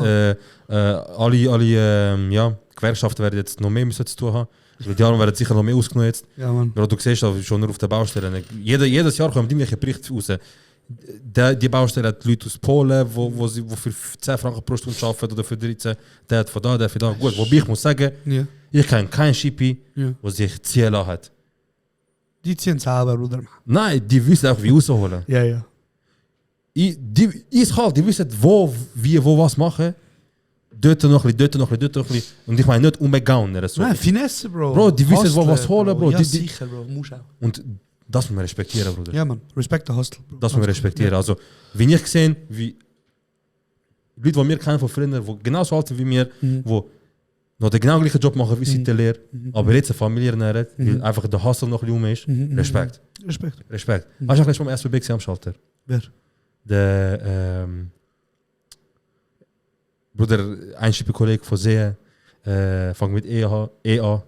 Alle ja, Gewerkschaften werden jetzt noch mehr müssen zu tun haben. Weil die anderen werden sicher noch mehr ausgenommen jetzt. Ja, Mann. Weil du siehst, schon nur auf der Baustelle. Jedes Jahr kommen irgendwelche Berichte raus. Die Baustelle hat Leute aus Polen, wo für 10 Franken pro Stunde arbeiten oder für 13. Der hat von da, der von da. Gut, wobei ich muss sagen, Ja. ich kenne keinen Schippi, Ja. der sich ziehen lassen hat. Die ziehen selber, Bruder. Nein, die wissen auch, wie rausholen. Ja, ja. Die wissen, wo was machen. Dort noch ein bisschen. Und ich meine nicht umgegangen. So. Nein, Finesse, Bro. Bro, die wissen, wo Hustler, was holen, Bro. Ja, Die- sicher, Bro. Muss auch. Und das muss man respektieren, Bruder. Ja, Mann. Respekt der Hustle, Bro. Das muss man respektieren. Also, wenn ich gesehen, wie Leute, die wir kennen von früher, die genauso alt sind wie wir, Mhm. die noch den genau gleichen Job machen wie sie der Lehre, Mhm. aber jetzt eine Familie ernähren, weil einfach der Hustle noch ein bisschen um ist. Mhm. Respekt. Respekt. Respekt. Hast du schon beim SBB gesehen am Schalter? Wer? Der Bruder, ein Kollege von See, fängt mit E an.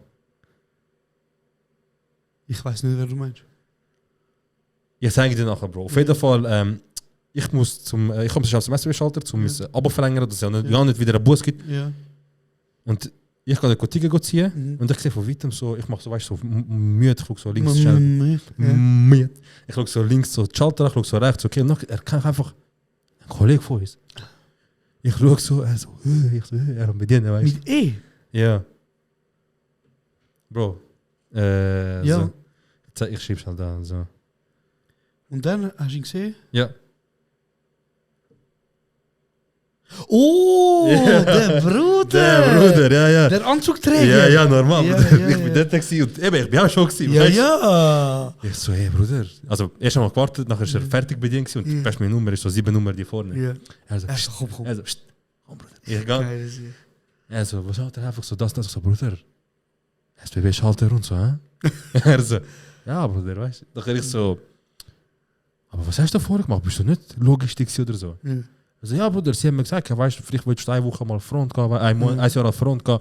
Ich weiß nicht, wer du meinst. Ich zeige dir nachher, Bro. Auf jeden Fall, ich komme zum SBB-Schalter, um mein Abo verlängern, dass es ja nicht wieder einen Bus gibt. Ja. Und ich gehe den Ticket ziehen Mhm. und ich sehe von weitem so, ich mache so, weißt du, so müde, ich schaue so links, schnell, Ja. müde. Ich schaue so links so die Schalter, ich schaue so rechts, okay, und dann erkenne ich einfach ein Kollege von uns. Ich schaue so, er bedienen, weißt du. Mit E? Ja. Bro. Ja. So. Ich schieb's halt da, so. Und dann hast du ihn gesehen? Ja. Oh, Ja. der Bruder! Der Bruder, ja. Der Anzugträger! Ja, ja, normal. Ja, Bruder. ja, Ich bin ja. dort gewesen und eben, ich bin auch schon gewesen. Ja, weißt du? ja! Ich so, hey Bruder. Also, erst einmal gewartet, nachher ist er fertig bedient gewesen und die beste Nummer ist so 7 Nummer die vorne. Ja. Er so, Er so, komm. er so, komm Bruder. Ich gehe. Geil, das ist- Er so, was hat er einfach so, das, so, Bruder. SBB-Schalter und so, hä? Er so, ja Bruder, weißt du. Dann ich so, aber was hast du vorher gemacht? Bist du nicht Logistik oder so? Ja. Also, ja, Bruder, sie haben mir gesagt, weißt du, vielleicht willst du 1 Woche mal Front gehen, ein Jahr an Front gehen,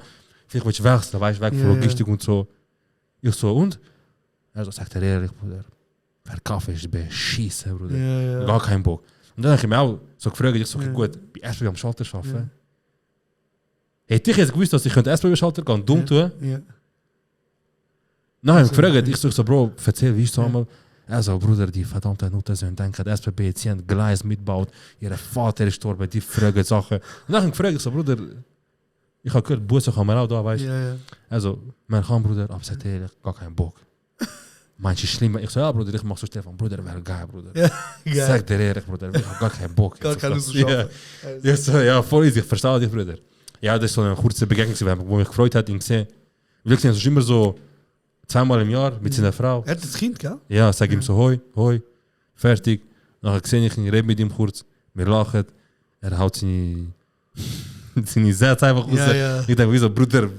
vielleicht willst du wechseln, weißt du, weg von Ja, Logistik und so. Ich so, und? Er so, sagt er ehrlich, Bruder, per Kaffee ist beschissen, Bruder. Ja, ja. Gar keinen Bock. Und dann habe ich mich auch so gefragt, ich so, okay, Ja. gut, bei SBB am Schalter arbeiten. Ja. Hätte ich jetzt gewusst, dass ich SBB-Schalter gehen, dumm tun, Ja. dann habe ich mich Also, gefragt, ich so, Bro, erzähl, wie ist es einmal? Also, Bruder, die verdammte Nuttersöhne denken, SBB, sie haben Gleis mitgebaut, ihr Vater ist gestorben, die fragen Sachen. Und dann frage ich so, Bruder, ich habe gehört, Busse kann man auch da, weißt du? Ja. Also, man kann, Bruder, aber sagt ehrlich, gar keinen Bock. Manche schlimm. Ich so, ja, Bruder, ich mach so Stefan, Bruder, wäre geil, Bruder. Ja, Sag dir ehrlich, Bruder, ich hab gar keinen Bock. Gar Ich so, keine Lust zu ja. arbeiten. Ich so, ja, voll easy, ich verstehe dich, Bruder. Ja, das ist so eine kurze Begegnung, wo mich gefreut hat, ihn gesehen. Wirklich, es ist immer so 2-mal im Jahr mit seiner Frau. Er hat das Kind, gell? Ja, sag ihm so, hoi, fertig. Nachher sehe ich ihn, rede mit ihm kurz, wir lachen. Er haut seine Sätze einfach raus. Ja. Ich denke, wieso, Bruder,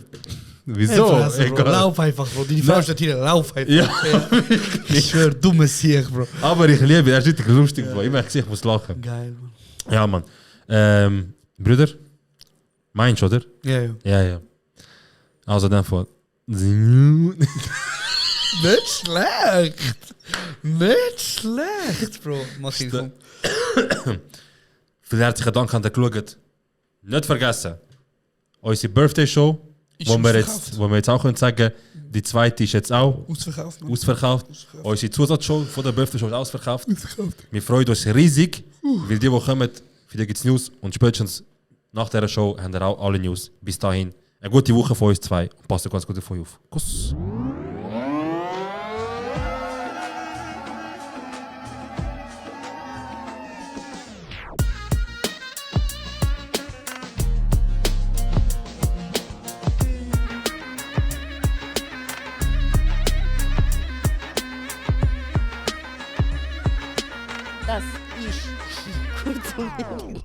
wieso? Einfach, Bro. Lauf einfach, Bro. Die Frau steht hier, lauf einfach. Ja, Ich schwör, dumme Sieg, Bro. aber ich liebe ihn, er ist richtig lustig, Bro. Immer ich muss lachen. Geil, man. Ja, Mann. Bruder, meinst du, oder? Ja. Ja. Also dann von... Nicht schlecht, Bro. Mach ihn, komm. Vielen herzlichen Dank an der geschaut. Nicht vergessen, unsere Birthday-Show, wo wir jetzt auch können sagen, die zweite ist jetzt auch Ausverkauft, man. ausverkauft. Unsere Zusatzshow von der Birthday-Show ist ausverkauft. Wir freuen uns riesig, weil die kommen, für die gibt es News und spätestens nach dieser Show haben wir auch alle News. Bis dahin, eine gute Woche von uns zwei und passt ganz gut auf euch auf. Kuss. Das ist kurz und bündig.